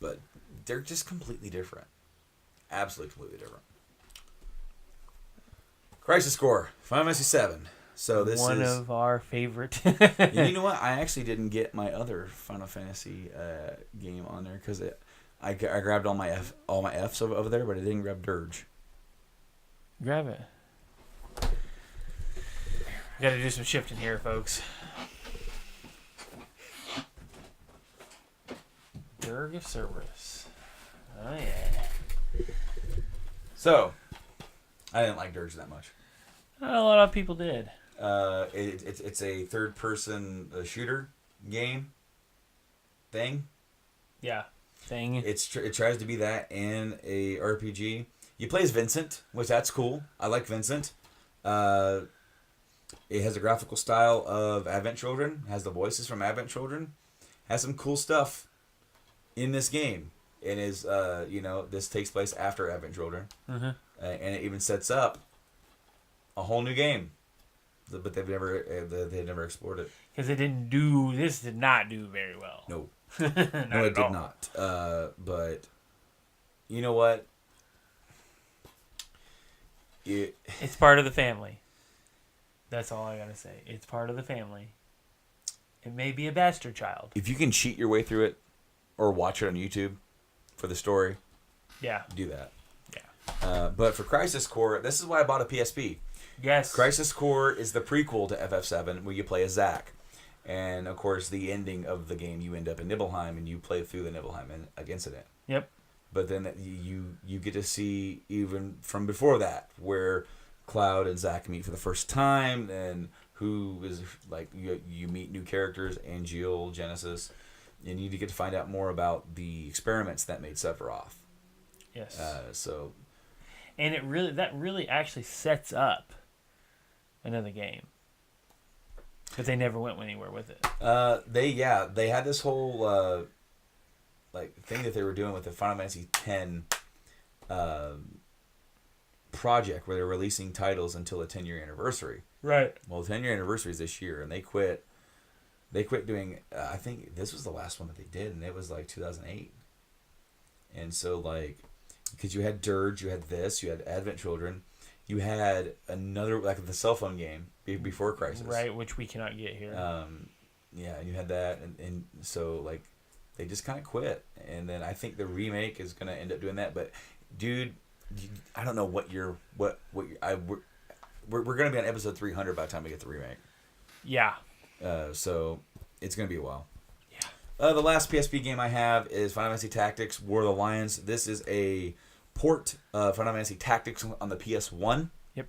But they're just completely different. Absolutely completely different. Crisis Core, Final Fantasy 7. So this one is of our favorite. You know what? I actually didn't get my other Final Fantasy game on there because I grabbed all my Fs over there, but I didn't grab Dirge. Grab it. We got to do some shifting here, folks. Dirge of Cerberus. Oh yeah. So I didn't like Dirge that much. A lot of people did. It's a third-person shooter game thing. Yeah. Thing. It tries to be that and a RPG. You play as Vincent, which that's cool. I like Vincent. It has the graphical style of Advent Children. Has the voices from Advent Children. Has some cool stuff in this game. And is this takes place after Advent Children, Mm-hmm. And it even sets up a whole new game, but they've never explored it. Because this did not do very well. No, Not no, it at did all. not. But you know what? It's part of the family. That's all I gotta say. It's part of the family. It may be a bastard child. If you can cheat your way through it, or watch it on YouTube for the story, Yeah. do that. Yeah. But for Crisis Core, this is why I bought a PSP. Yes. Crisis Core is the prequel to FF7, where you play as Zack. And, of course, the ending of the game, you end up in Nibelheim, and you play through the Nibelheim incident. Yep. But then you get to see, even from before that, where Cloud and Zack meet for the first time, and who is, like, you meet new characters, Angeal, Genesis, and you get to find out more about the experiments that made Sephiroth. Yes. And And that really actually sets up another game. But they never went anywhere with it. they had this whole thing that they were doing with the Final Fantasy X project, where they're releasing titles until the 10-year anniversary. Right. Well, the 10-year anniversary is this year, and they quit doing. I think this was the last one that they did, and it was like 2008. And so, like, because you had Dirge, you had Advent Children, you had another, like, the cell phone game before Crisis. Right, which we cannot get here. Yeah, and you had that, and so, like, they just kind of quit. And then I think the remake is going to end up doing that. But, dude, I don't know we're going to be on episode 300 by the time we get the remake. Yeah. So it's going to be a while. Yeah. The last PSP game I have is Final Fantasy Tactics War of the Lions. This is a port of Final Fantasy Tactics on the PS1. Yep.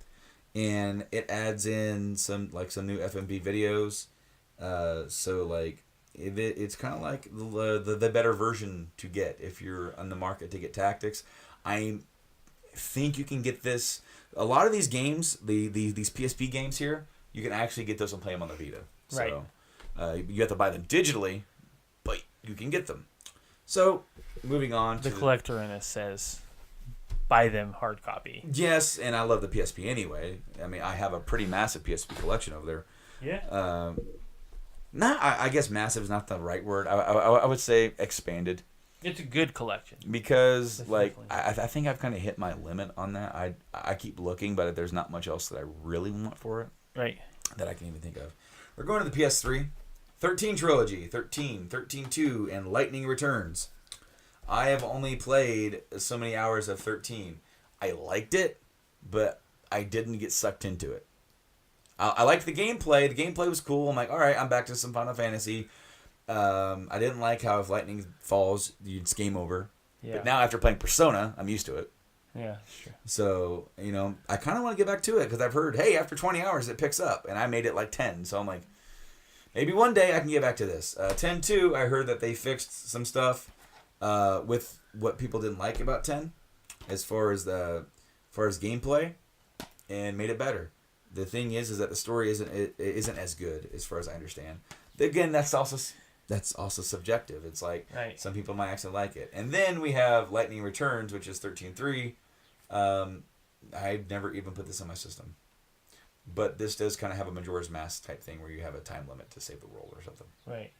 And it adds in some new FMV videos. So, like, it's kind of like the better version to get if you're on the market to get Tactics. I think you can get this. A lot of these games, these PSP games here, you can actually get those and play them on the Vita. Right. So you have to buy them digitally, but you can get them. So moving on The to collector in us says, buy them hard copy. yes, and I love the PSP anyway. I mean, I have a pretty massive PSP collection over there. Yeah. I guess massive is not the right word. I would say expanded. It's a good collection. Because, That's like, definitely- I think I've kind of hit my limit on that. I keep looking, but there's not much else that I really want for it Right. that I can even think of. We're going to the PS3. 13 Trilogy, 13, 13-2, and Lightning Returns. I have only played so many hours of 13. I liked it, but I didn't get sucked into it. I liked the gameplay. The gameplay was cool. I'm like, all right, I'm back to some Final Fantasy. I didn't like how if lightning falls, it's game over. Yeah. But now after playing Persona, I'm used to it. Yeah, sure. So, I kind of want to get back to it because I've heard, hey, after 20 hours, it picks up. And I made it like 10. So I'm like, maybe one day I can get back to this. 10-2, I heard that they fixed some stuff with what people didn't like about 10 as far as gameplay and made it better. The thing is that the story isn't as good as far as I understand. Again, that's also subjective. It's like Right. some people might actually like it. And then we have Lightning Returns, which is 13-3. I've never even put this in my system. But this does kind of have a Majora's Mask type thing where you have a time limit to save the world or something. Right.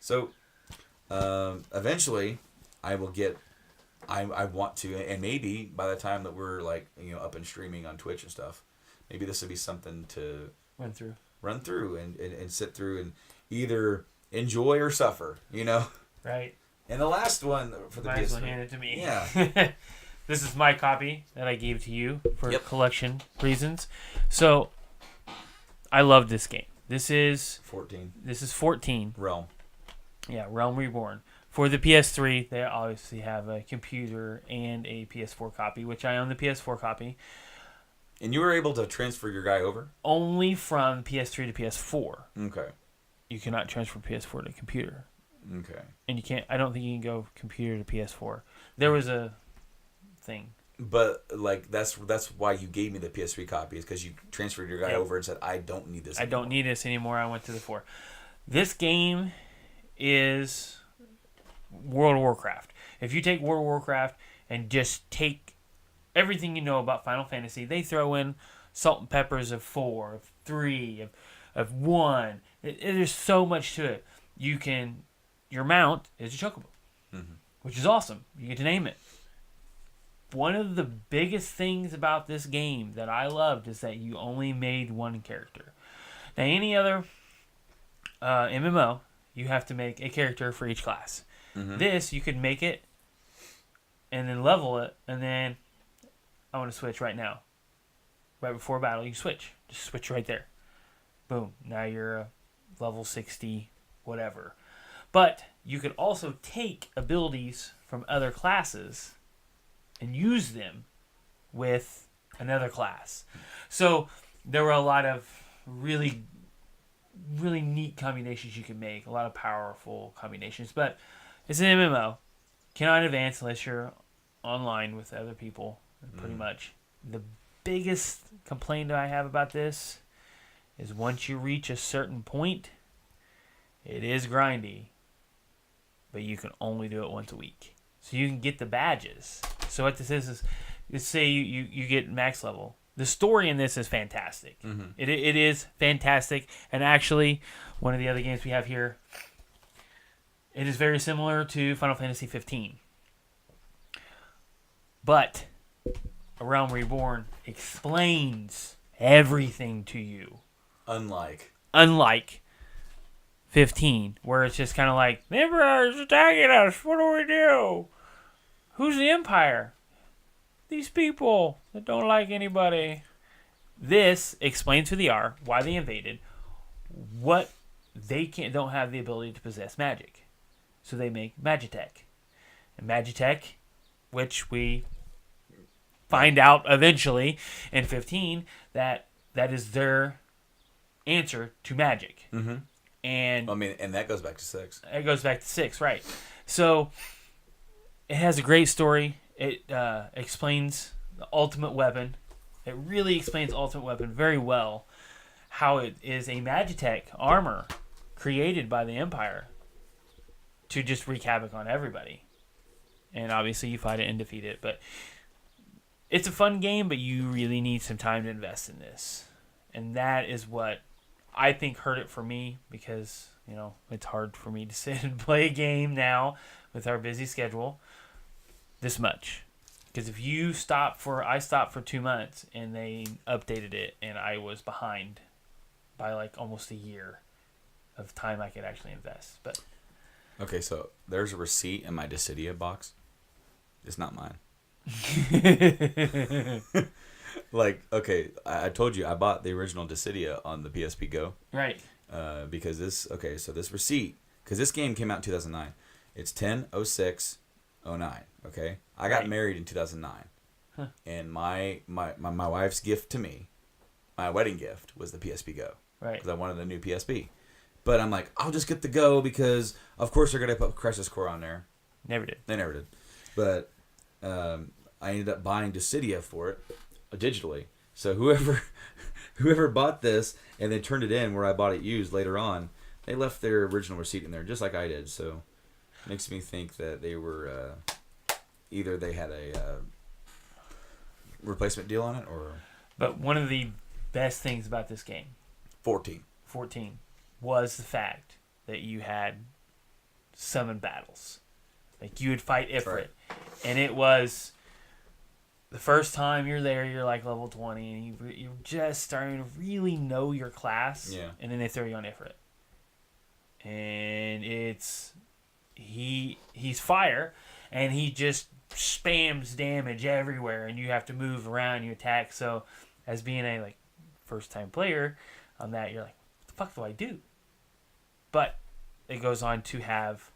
So, eventually, I will get... I want to, and maybe by the time that we're up and streaming on Twitch and stuff, maybe this would be something to run through and sit through and either enjoy or suffer, Right. And the last one for the Might as well PS3. hand it to me. Yeah. This is my copy that I gave to you for Yep. collection reasons. So, I love this game. This is 14. Realm. Yeah, Realm Reborn. For the PS3, they obviously have a computer and a PS4 copy, which I own the PS4 copy. And you were able to transfer your guy over? Only from PS3 to PS4. Okay. You cannot transfer PS4 to computer. Okay. And you can't, I don't think you can go computer to PS4. There was a thing. But like that's why you gave me the PS3 copy, is because you transferred your guy Yep. over and said, I don't need this. I anymore. don't need this anymore. I went to the 4. This game is World of Warcraft. If you take World of Warcraft and just take everything you know about Final Fantasy, they throw in salt and peppers of 4, of 3, of 1. There's so much to it. Your mount is a chocobo, which is awesome. You get to name it. One of the biggest things about this game that I loved is that you only made one character. Now, any other MMO, you have to make a character for each class. This, you could make it and then level it, and then I want to switch right now. Right before battle, you switch. Just switch right there. Boom. Now you're a level 60, whatever. But you could also take abilities from other classes and use them with another class. So there were a lot of really, really neat combinations you could make. A lot of powerful combinations. But it's an MMO. Cannot advance unless you're online with other people, pretty much. The biggest complaint I have about this is once you reach a certain point, it is grindy, but you can only do it once a week. So you can get the badges. So what this is let's say you get max level. The story in this is fantastic. It is fantastic. And actually, one of the other games we have here, it is very similar to Final Fantasy 15. But A Realm Reborn explains everything to you. Unlike 15, where it's just kind of like, the Emperor is attacking us. What do we do? Who's the Empire? These people that don't like anybody. This explains who they are, why they invaded, what they don't have the ability to possess magic. So they make Magitech. And Magitech, which we find out eventually in 15, that is their answer to magic. And I mean, and that goes back to 6. It goes back to 6, right. So it has a great story. It explains the ultimate weapon. It really explains ultimate weapon very well. How it is a Magitech armor created by the Empire to just wreak havoc on everybody. And obviously you fight it and defeat it. But it's a fun game, but you really need some time to invest in this. And that is what I think hurt it for me, because, it's hard for me to sit and play a game now with our busy schedule this much. Because if you I stopped for 2 months and they updated it, and I was behind by like almost a year of time I could actually invest. But okay, so there's a receipt in my Dissidia box. It's not mine. Like, okay, I told you I bought the original Dissidia on the PSP Go. Right. Because this receipt, because this game came out in 2009. It's 10/06/09. Okay, I got married in 2009, and my wife's gift to me, my wedding gift, was the PSP Go. Right. Because I wanted a new PSP. But I'm like, I'll just get the Go because, of course, they're gonna put Crisis Core on there. Never did. They never did. But I ended up buying Dissidia for it digitally. So whoever bought this and then turned it in where I bought it used later on, they left their original receipt in there just like I did. So it makes me think that they were either they had a replacement deal on it or. But one of the best things about this game, 14, was the fact that you had summon battles. Like, you would fight Ifrit. Right. And it was the first time you're there, you're like level 20, and you're just starting to really know your class. Yeah. And then they throw you on Ifrit. And he's fire, and he just spams damage everywhere, and you have to move around, you attack. So as being a first time player on that, you're like, what the fuck do I do? But it goes on to have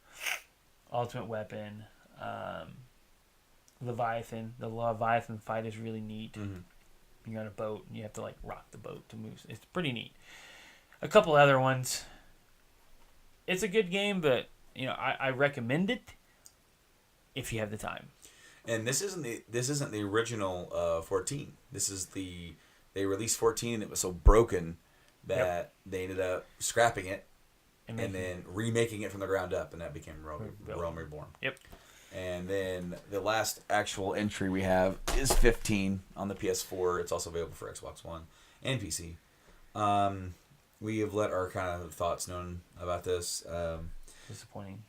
ultimate weapon, Leviathan. The Leviathan fight is really neat. Mm-hmm. You're on a boat and you have to rock the boat to move. It's pretty neat. A couple other ones. It's a good game, but I recommend it if you have the time. And this isn't the original 14. They released 14 and it was so broken that they ended up scrapping it and then remaking it from the ground up, and that became Realm Reborn. Yep. And then the last actual entry we have is 15 on the PS4. It's also available for Xbox One and PC. We have let our kind of thoughts known about this. Disappointing.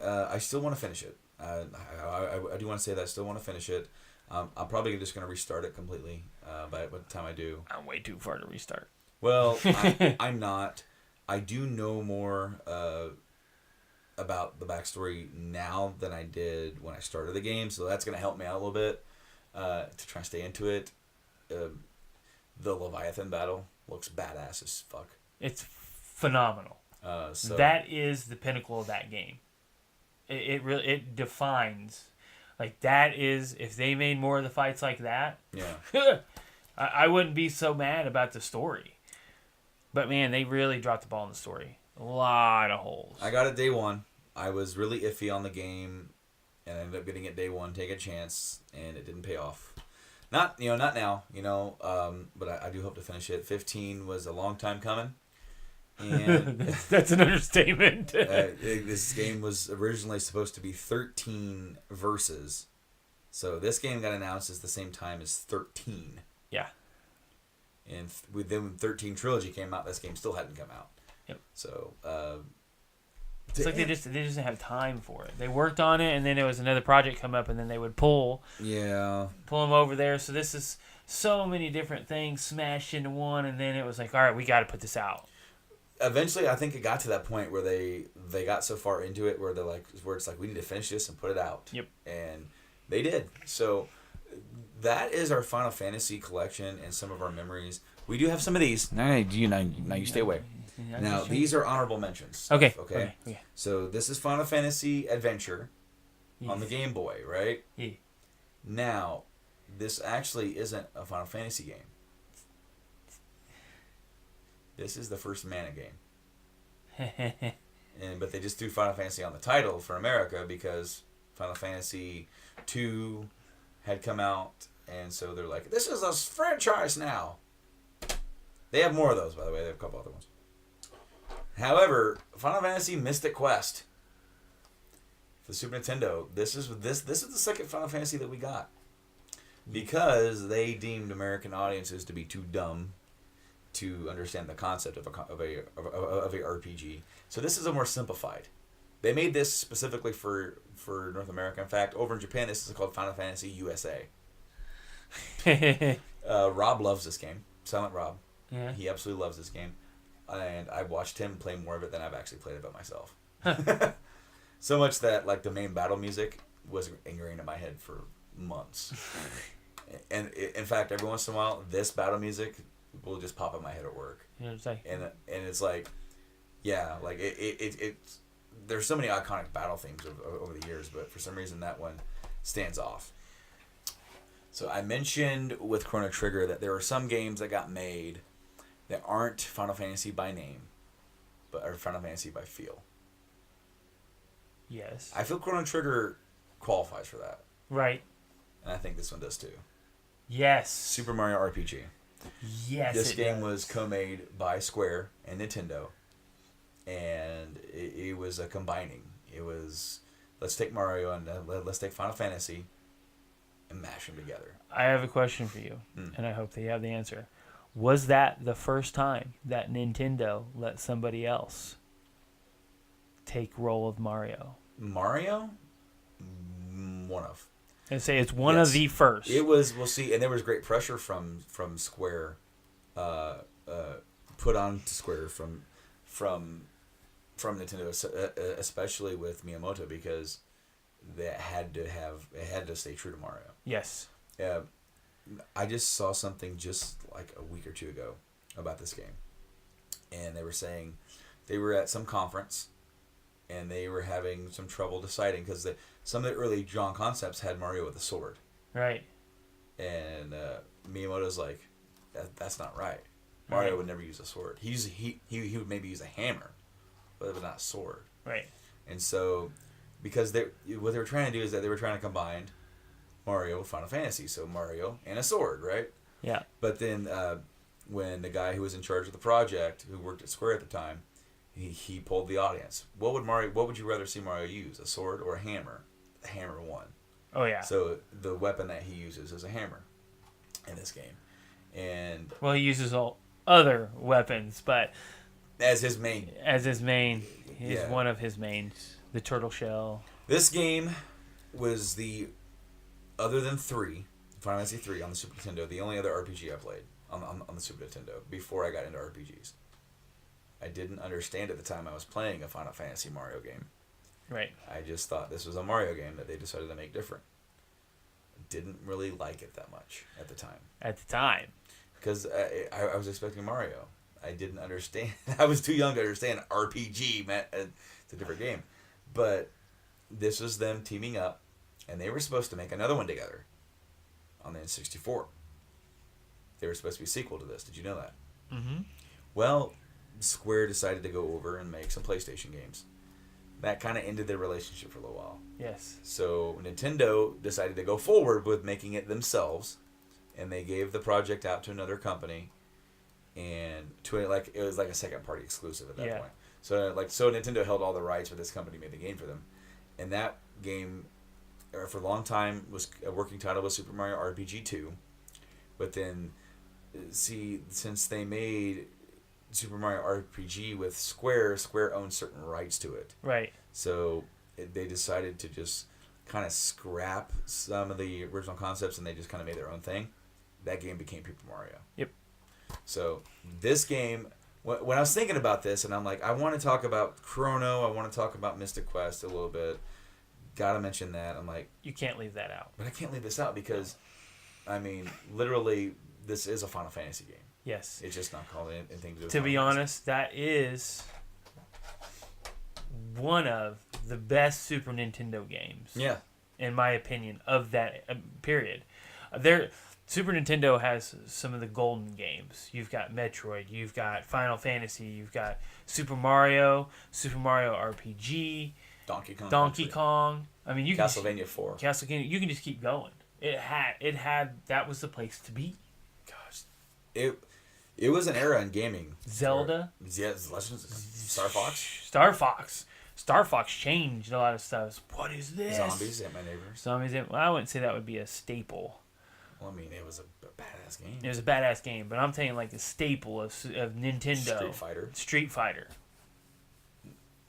I still want to finish it. I do want to say that I still want to finish it. I'm probably just going to restart it completely by the time I do. I'm way too far to restart. Well, I'm not. I do know more about the backstory now than I did when I started the game, so that's going to help me out a little bit to try and stay into it. The Leviathan battle looks badass as fuck. It's phenomenal. So that is the pinnacle of that game. It defines, like, that is, if they made more of the fights like that, yeah, I wouldn't be so mad about the story. But man, they really dropped the ball in the story. A lot of holes. I got it day one. I was really iffy on the game, and I ended up getting it day one, take a chance, and it didn't pay off. Not now, but I do hope to finish it. 15 was a long time coming. And that's an understatement. This game was originally supposed to be 13 verses. So this game got announced at the same time as 13. Yeah. And when 13 Trilogy came out, this game still hadn't come out. Yep. So it's like they just didn't have time for it. They worked on it, and then there was another project come up, and then they would pull them over there. So this is so many different things smashed into one, and then it was like, all right, we got to put this out. Eventually, I think it got to that point where they got so far into it where it's like, we need to finish this and put it out. Yep. And they did. So that is our Final Fantasy collection and some of our memories. We do have some of these. Now you stay away. Now, these are honorable mentions. Okay. So this is Final Fantasy Adventure on the Game Boy, right? Yeah. Now, this actually isn't a Final Fantasy game. This is the first Mana game. But they just threw Final Fantasy on the title for America because Final Fantasy 2 had come out, and so they're like, this is a franchise now. They have more of those, by the way. They have a couple other ones. However, Final Fantasy Mystic Quest for the Super Nintendo, this is the second Final Fantasy that we got. Because they deemed American audiences to be too dumb to understand the concept of a RPG. So this is a more simplified. They made this specifically for North America. In fact, over in Japan, this is called Final Fantasy USA. Rob loves this game. Silent Rob. Yeah. He absolutely loves this game. And I've watched him play more of it than I've actually played it by myself. So much that, like, the main battle music was ingrained in my head for months. And in fact, every once in a while, this battle music will just pop in my head at work. Yeah, it's like, and it's like, yeah, like it there's so many iconic battle themes over the years, but for some reason that one stands off. So I mentioned with Chrono Trigger that there are some games that got made that aren't Final Fantasy by name, but are Final Fantasy by feel. yes. I feel Chrono Trigger qualifies for that. Right. And I think this one does too. Yes. Super Mario RPG. Yes. This game was co-made by Square and Nintendo, and it was a combining. It was, let's take Mario and let's take Final Fantasy and mash them together. I have a question for you, and I hope that you have the answer. Was that the first time that Nintendo let somebody else take role of Mario? Mario? One of. I say it's one of the first. It was. We'll see, and there was great pressure from Square, put on to Square from Nintendo, especially with Miyamoto, because it had to stay true to Mario. Yes. I just saw something just like a week or two ago about this game, and they were saying they were at some conference, and they were having some trouble deciding because some of the early John concepts had Mario with a sword. Right. And Miyamoto's like, that's not right. Mario would never use a sword. He would maybe use a hammer, but not a sword. Right. And so because what they were trying to do is that they were trying to combine Mario with Final Fantasy, so Mario and a sword, right? Yeah. But then when the guy who was in charge of the project, who worked at Square at the time, he polled the audience. What would you rather see Mario use, a sword or a hammer? The hammer won. Oh yeah. So the weapon that he uses is a hammer in this game, and Well, he uses all other weapons, but as his main. Yeah. one of his mains, the turtle shell. This game was other than Final Fantasy 3 on the Super Nintendo, the only other RPG I played on the Super Nintendo before I got into RPGs. I didn't understand at the time I was playing a Final Fantasy Mario game. Right. I just thought this was a Mario game that they decided to make different. Didn't really like it that much at the time. At the time. Because I was expecting Mario. I didn't understand. I was too young to understand RPG meant it's a different game. But this was them teaming up, and they were supposed to make another one together on the N64. They were supposed to be a sequel to this. Did you know that? Mm-hmm. Well, Square decided to go over and make some PlayStation games. That kind of ended their relationship for a little while. Yes. So Nintendo decided to go forward with making it themselves, and they gave the project out to another company, and it was like a second party exclusive at that point. So Nintendo held all the rights, but this company made the game for them, and that game, for a long time, was a working title was Super Mario RPG 2, but then, since they made Super Mario RPG with Square owned certain rights to it. Right. So they decided to just kind of scrap some of the original concepts, and they just kind of made their own thing. That game became Paper Mario. Yep. So this game, when I was thinking about this, and I'm like, I want to talk about Chrono, I want to talk about Mystic Quest a little bit. Gotta mention that. I'm like, you can't leave that out. But I can't leave this out because, I mean, literally, this is a Final Fantasy game. Yes. It's just not called anything to do with To be Final honest, that is one of the best Super Nintendo games. Yeah. In my opinion, of that period. Super Nintendo has some of the golden games. You've got Metroid, you've got Final Fantasy, you've got Super Mario RPG, Donkey Kong. I mean, Castlevania 4. Castlevania. You can just keep going. It had. That was the place to be. Gosh, it was an era in gaming. Zelda. Star Fox. Star Fox changed a lot of stuff. What is this? Zombies at my neighbors. Well, I wouldn't say that would be a staple. Well, I mean, it was a badass game. It was a badass game, but I'm saying like a staple of Nintendo. Street Fighter.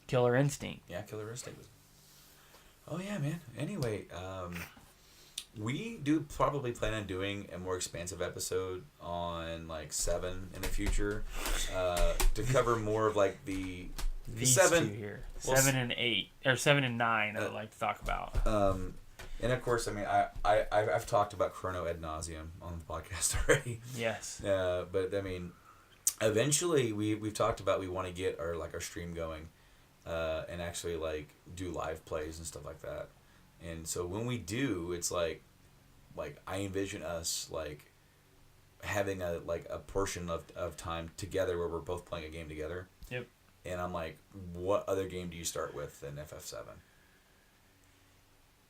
Killer Instinct. Yeah, Killer Instinct was. Oh yeah, man. Anyway, we do probably plan on doing a more expansive episode on like 7 in the future, to cover more of like these 7 two here. 7 and 8 or 7 and 9. I'd like to talk about. And of course, I mean, I've talked about Chrono ad nauseum on the podcast already. Yes. But I mean, eventually we've talked about we want to get our stream going, and actually like do live plays and stuff like that. And so when we do, it's like I envision us like having a portion of time together where we're both playing a game together. Yep. And I'm like, what other game do you start with in FF7?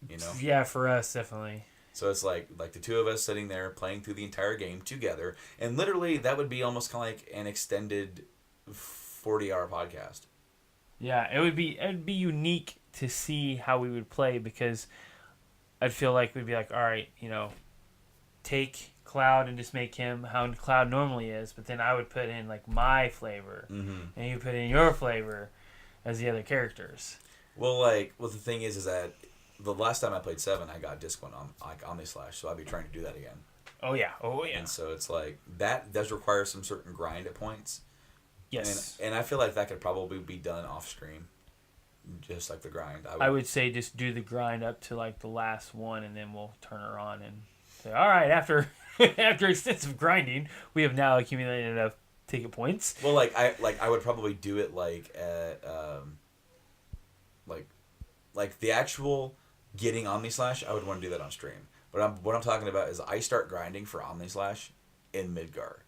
You know? Yeah, for us, definitely. So it's like the two of us sitting there playing through the entire game together, and literally that would be almost kind of like an extended 40-hour podcast. Yeah, it'd be unique to see how we would play, because I'd feel like we'd be like, all right, take Cloud and just make him how Cloud normally is, but then I would put in like my flavor, and you put in your flavor as the other characters. Well, the thing is that the last time I played 7, I got Disc 1 on like Omnislash, so I'd be trying to do that again. Oh yeah. And so it's like that does require some certain grind at points. Yes. And I feel like that could probably be done off stream, just like the grind. I would say just do the grind up to like the last one, and then we'll turn her on and say, all right, after extensive grinding, we have now accumulated enough ticket points. Well, I would probably do it like at like the actual getting Omnislash. I would want to do that on stream. But what I'm talking about is I start grinding for Omnislash in Midgar.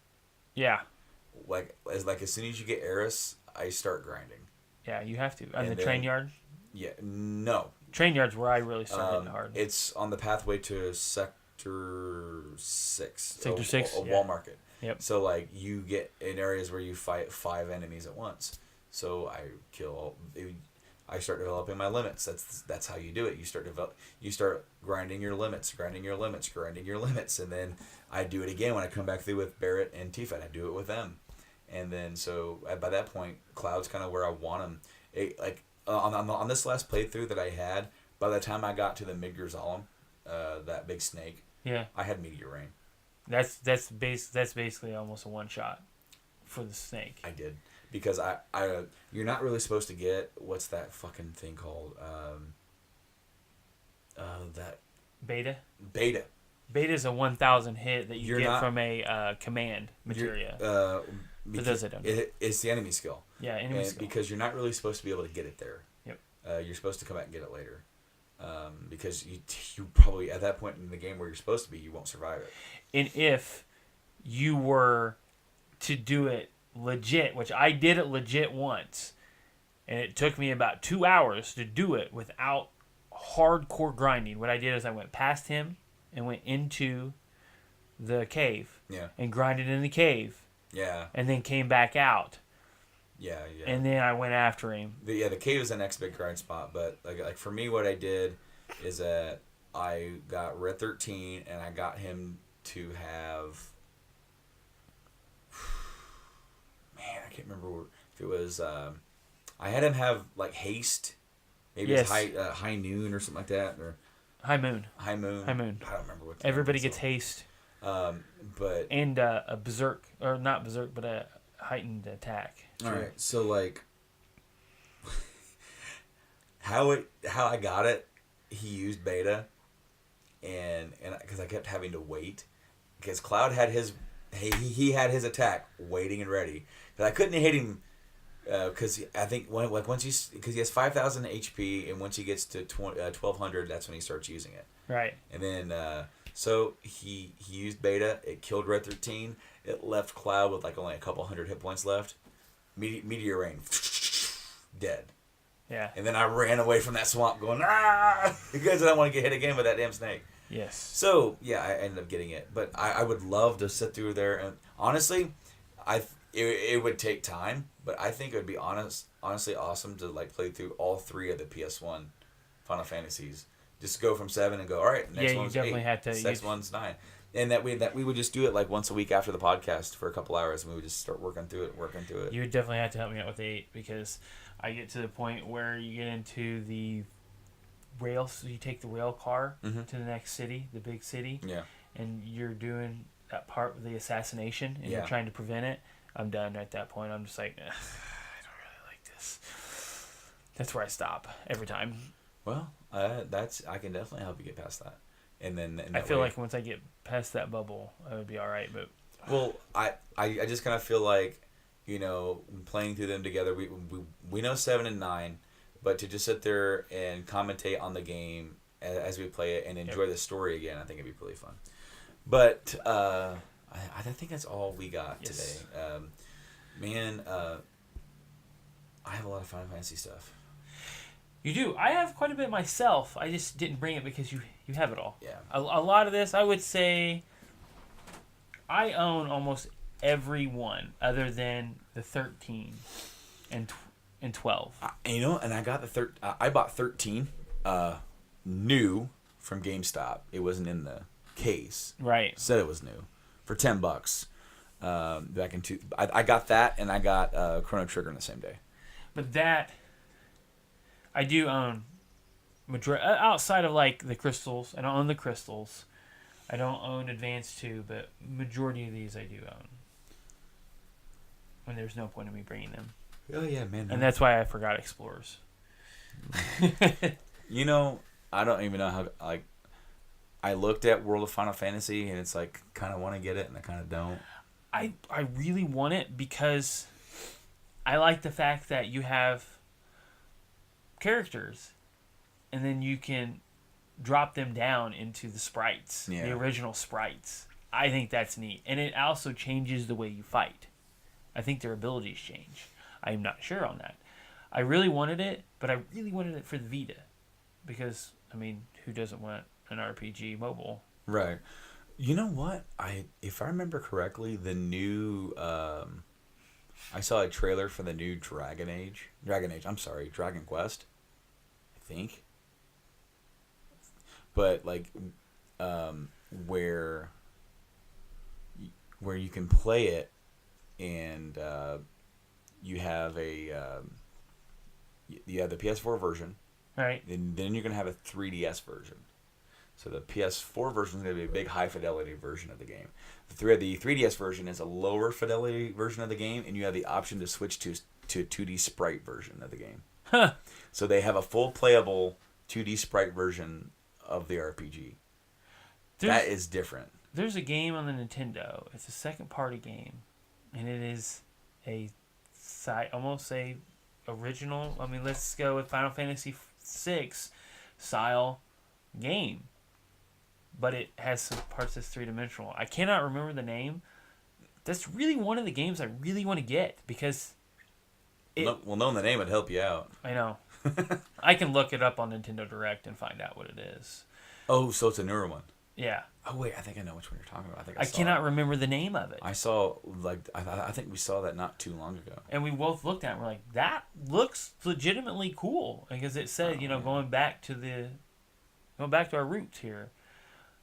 Yeah. As soon as you get Eris, I start grinding. Yeah, you have to on the train yard. Yeah, no. Train Yard's where I really started hitting hard. It's on the pathway to Sector 6. Sector 6? A wall market. Yep. So, like, you get in areas where you fight 5 enemies at once. So, I start developing my limits. That's how you do it. You start grinding your limits, and then I do it again when I come back through with Barrett and Tifa. I do it with them. And then, so, by that point, Cloud's kind of where I want him. On this last playthrough that I had, by the time I got to the Midgar Zolom, that big snake, yeah, I had Meteor Rain. That's basically almost a one shot for the snake. I did, because you're not really supposed to get, what's that fucking thing called? That Beta. Beta is a 1,000 hit that you get from a command materia. For those that don't know. It's the enemy skill. Yeah, enemy skill. Because you're not really supposed to be able to get it there. Yep. You're supposed to come back and get it later. Because you probably, at that point in the game where you're supposed to be, you won't survive it. And if you were to do it legit, which I did it legit once, and it took me about 2 hours to do it without hardcore grinding. What I did is I went past him and went into the cave. Yeah. And grinded in the cave. Yeah. And then came back out. Yeah. And then I went after him. The cave is the next big grind spot, but like for me, what I did is that I got Red 13 and I got him to have, man, I can't remember if it was, I had him have like haste, maybe yes. it's high noon or something like that, or High moon. High moon. I don't remember what. Everybody gets haste. But and a berserk, or not berserk, but a heightened attack. All right, so like how I got it, he used beta, and because I kept having to wait, because Cloud had he had his attack waiting and ready, because I couldn't hit him. Because I think because he has 5,000 HP, and once he gets to 1,200, that's when he starts using it. Right. And then so he used beta. It killed Red 13. It left Cloud with like only a couple hundred hit points left. Meteor Rain, dead. Yeah. And then I ran away from that swamp, going because I don't want to get hit again with that damn snake. Yes. So yeah, I ended up getting it, but I would love to sit through there, and honestly, it would take time, but I think it would be honestly awesome to like play through all 3 of the PS1 Final Fantasies. Just go from 7 and go, all right, next one's 8, next one's 9. And that we would just do it like once a week after the podcast for a couple hours, and we would just start working through it. You would definitely have to help me out with 8, because I get to the point where you get into the rail, so you take the rail car to the next city, the big city, and you're doing that part with the assassination, and you're trying to prevent it. I'm done at that point. I'm just like, I don't really like this. That's where I stop every time. Well, I can definitely help you get past that. And then I feel like once I get past that bubble, I would be all right. But well, I just kind of feel like, playing through them together. We know 7 and 9, but to just sit there and commentate on the game as we play it and enjoy the story again, I think it'd be really fun. But I think that's all we got today. I have a lot of Final Fantasy stuff. You do. I have quite a bit myself. I just didn't bring it because you have it all. Yeah. A lot of this, I would say, I own almost every one other than the 13 and 12. And I got I bought 13 new from GameStop. It wasn't in the case. Right. Said it was new for $10. Back in I got that, and I got Chrono Trigger on the same day. But that I do own outside of like the crystals. I don't own the crystals. I don't own Advance 2, but majority of these I do own. When there's no point in me bringing them. Oh yeah, man. And that's why I forgot Explorers. I don't even know how. Like, I looked at World of Final Fantasy, and it's like kind of want to get it, and I kind of don't. I really want it because I like the fact that you have characters, and then you can drop them down into the sprites, the original sprites. I think that's neat, and it also changes the way you fight. I think their abilities change. I am not sure on that. I really wanted it, but I really wanted it for the Vita. because I mean, who doesn't want an RPG mobile? Right. You know what? If I remember correctly, the new I saw a trailer for the new Dragon Quest, I think. But like where you can play it and you have the PS4 version, Right. and then you're gonna have a 3DS version. So the PS4 version is gonna be a big high fidelity version of the game. The 3DS version is a lower fidelity version of the game, and you have the option to switch to a 2D sprite version of the game. Huh. So they have a full playable 2D sprite version of the RPG. That is different. There's a game on the Nintendo. It's a second party game, and it is almost a original. I mean, let's go with Final Fantasy VI style game, but it has some parts that's 3-dimensional. I cannot remember the name. That's really one of the games I really want to get because knowing the name would help you out. I know. I can look it up on Nintendo Direct and find out what it is. Oh, so it's a newer one. Yeah. Oh wait, I think I know which one you're talking about. I cannot remember the name of it. I saw I think we saw that not too long ago. And we both looked at it and we're like, that looks legitimately cool. Because it said, going back to our roots here.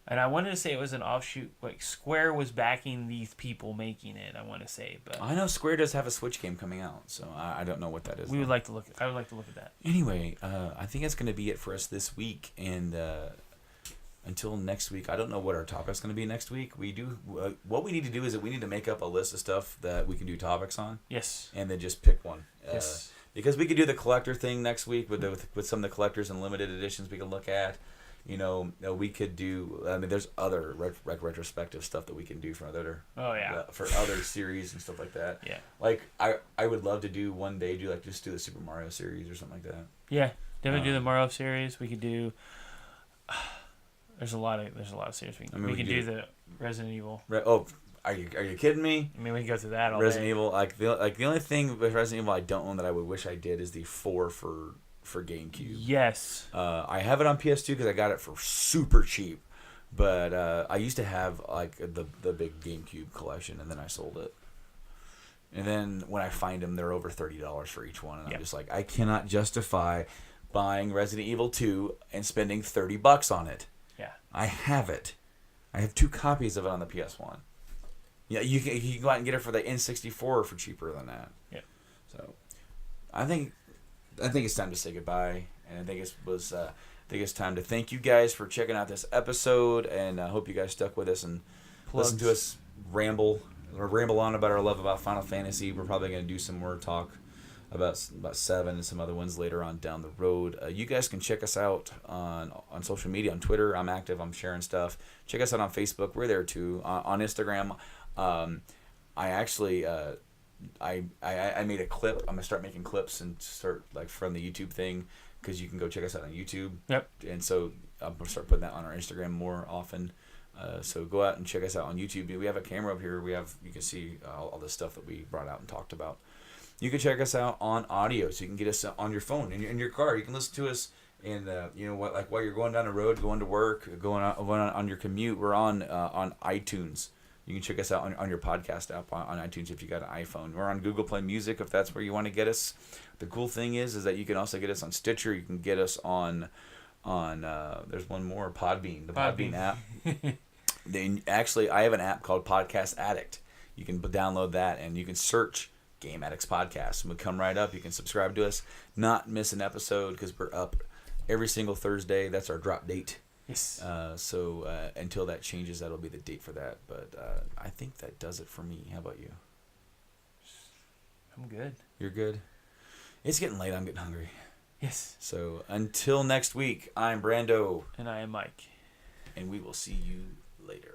And I wanted to say it was an offshoot, like Square was backing these people making it, I want to say. But I know Square does have a Switch game coming out, so I don't know what that is. I would like to look at that. Anyway, I think that's going to be it for us this week, and until next week, I don't know what our topic's going to be next week. What we need to do is that we need to make up a list of stuff that we can do topics on. Yes. And then just pick one. Yes. Because we could do the collector thing next week with some of the collectors and limited editions we can look at. We could do. I mean, there's other retrospective stuff that we can do for other series and stuff like that. Yeah. Like I would love to do one day just do the Super Mario series or something like that. Yeah, definitely do the Mario series. We could do. There's a lot of series we can do the Resident Evil. Are you kidding me? I mean, we can go through that all Resident day. Evil, the only thing with Resident Evil I don't own that I would wish I did is the 4 for GameCube. Yes. I have it on PS2 because I got it for super cheap, but I used to have the big GameCube collection, and then I sold it. And then when I find them, they're over $30 for each one, and I'm just like, I cannot justify buying Resident Evil 2 and spending $30 on it. Yeah. I have it. I have 2 copies of it on the PS1. Yeah, you can go out and get it for the N64 for cheaper than that. Yeah. So, I think it's time to say goodbye, and I think it's time to thank you guys for checking out this episode, and I hope you guys stuck with us and listen to us ramble on about our love about Final Fantasy. We're probably going to do some more talk about 7 and some other ones later on down the road. You guys can check us out on social media. On Twitter, I'm active. I'm sharing stuff. Check us out on Facebook. We're there too. On Instagram, I actually I made a clip. I'm gonna start making clips and start from the YouTube thing, because you can go check us out on YouTube. Yep. And so I'm gonna start putting that on our Instagram more often. So go out and check us out on YouTube. We have a camera up here. You can see all the stuff that we brought out and talked about. You can check us out on audio, so you can get us on your phone in your car. You can listen to us, and while you're going down the road, going to work, going on your commute. We're on iTunes. You can check us out on your podcast app on iTunes if you got an iPhone. We're on Google Play Music if that's where you want to get us. The cool thing is that you can also get us on Stitcher. You can get us on there's one more, Podbean, the Podbean app. Then actually, I have an app called Podcast Addict. You can download that and you can search Game Addicts Podcast, and we'll come right up. You can subscribe to us, not miss an episode, because we're up every single Thursday. That's our drop date. Yes. So until that changes, that'll be the date for that. But I think that does it for me. How about you? I'm good. You're good? It's getting late. I'm getting hungry. Yes. So until next week, I'm Brando. And I am Mike. And we will see you later.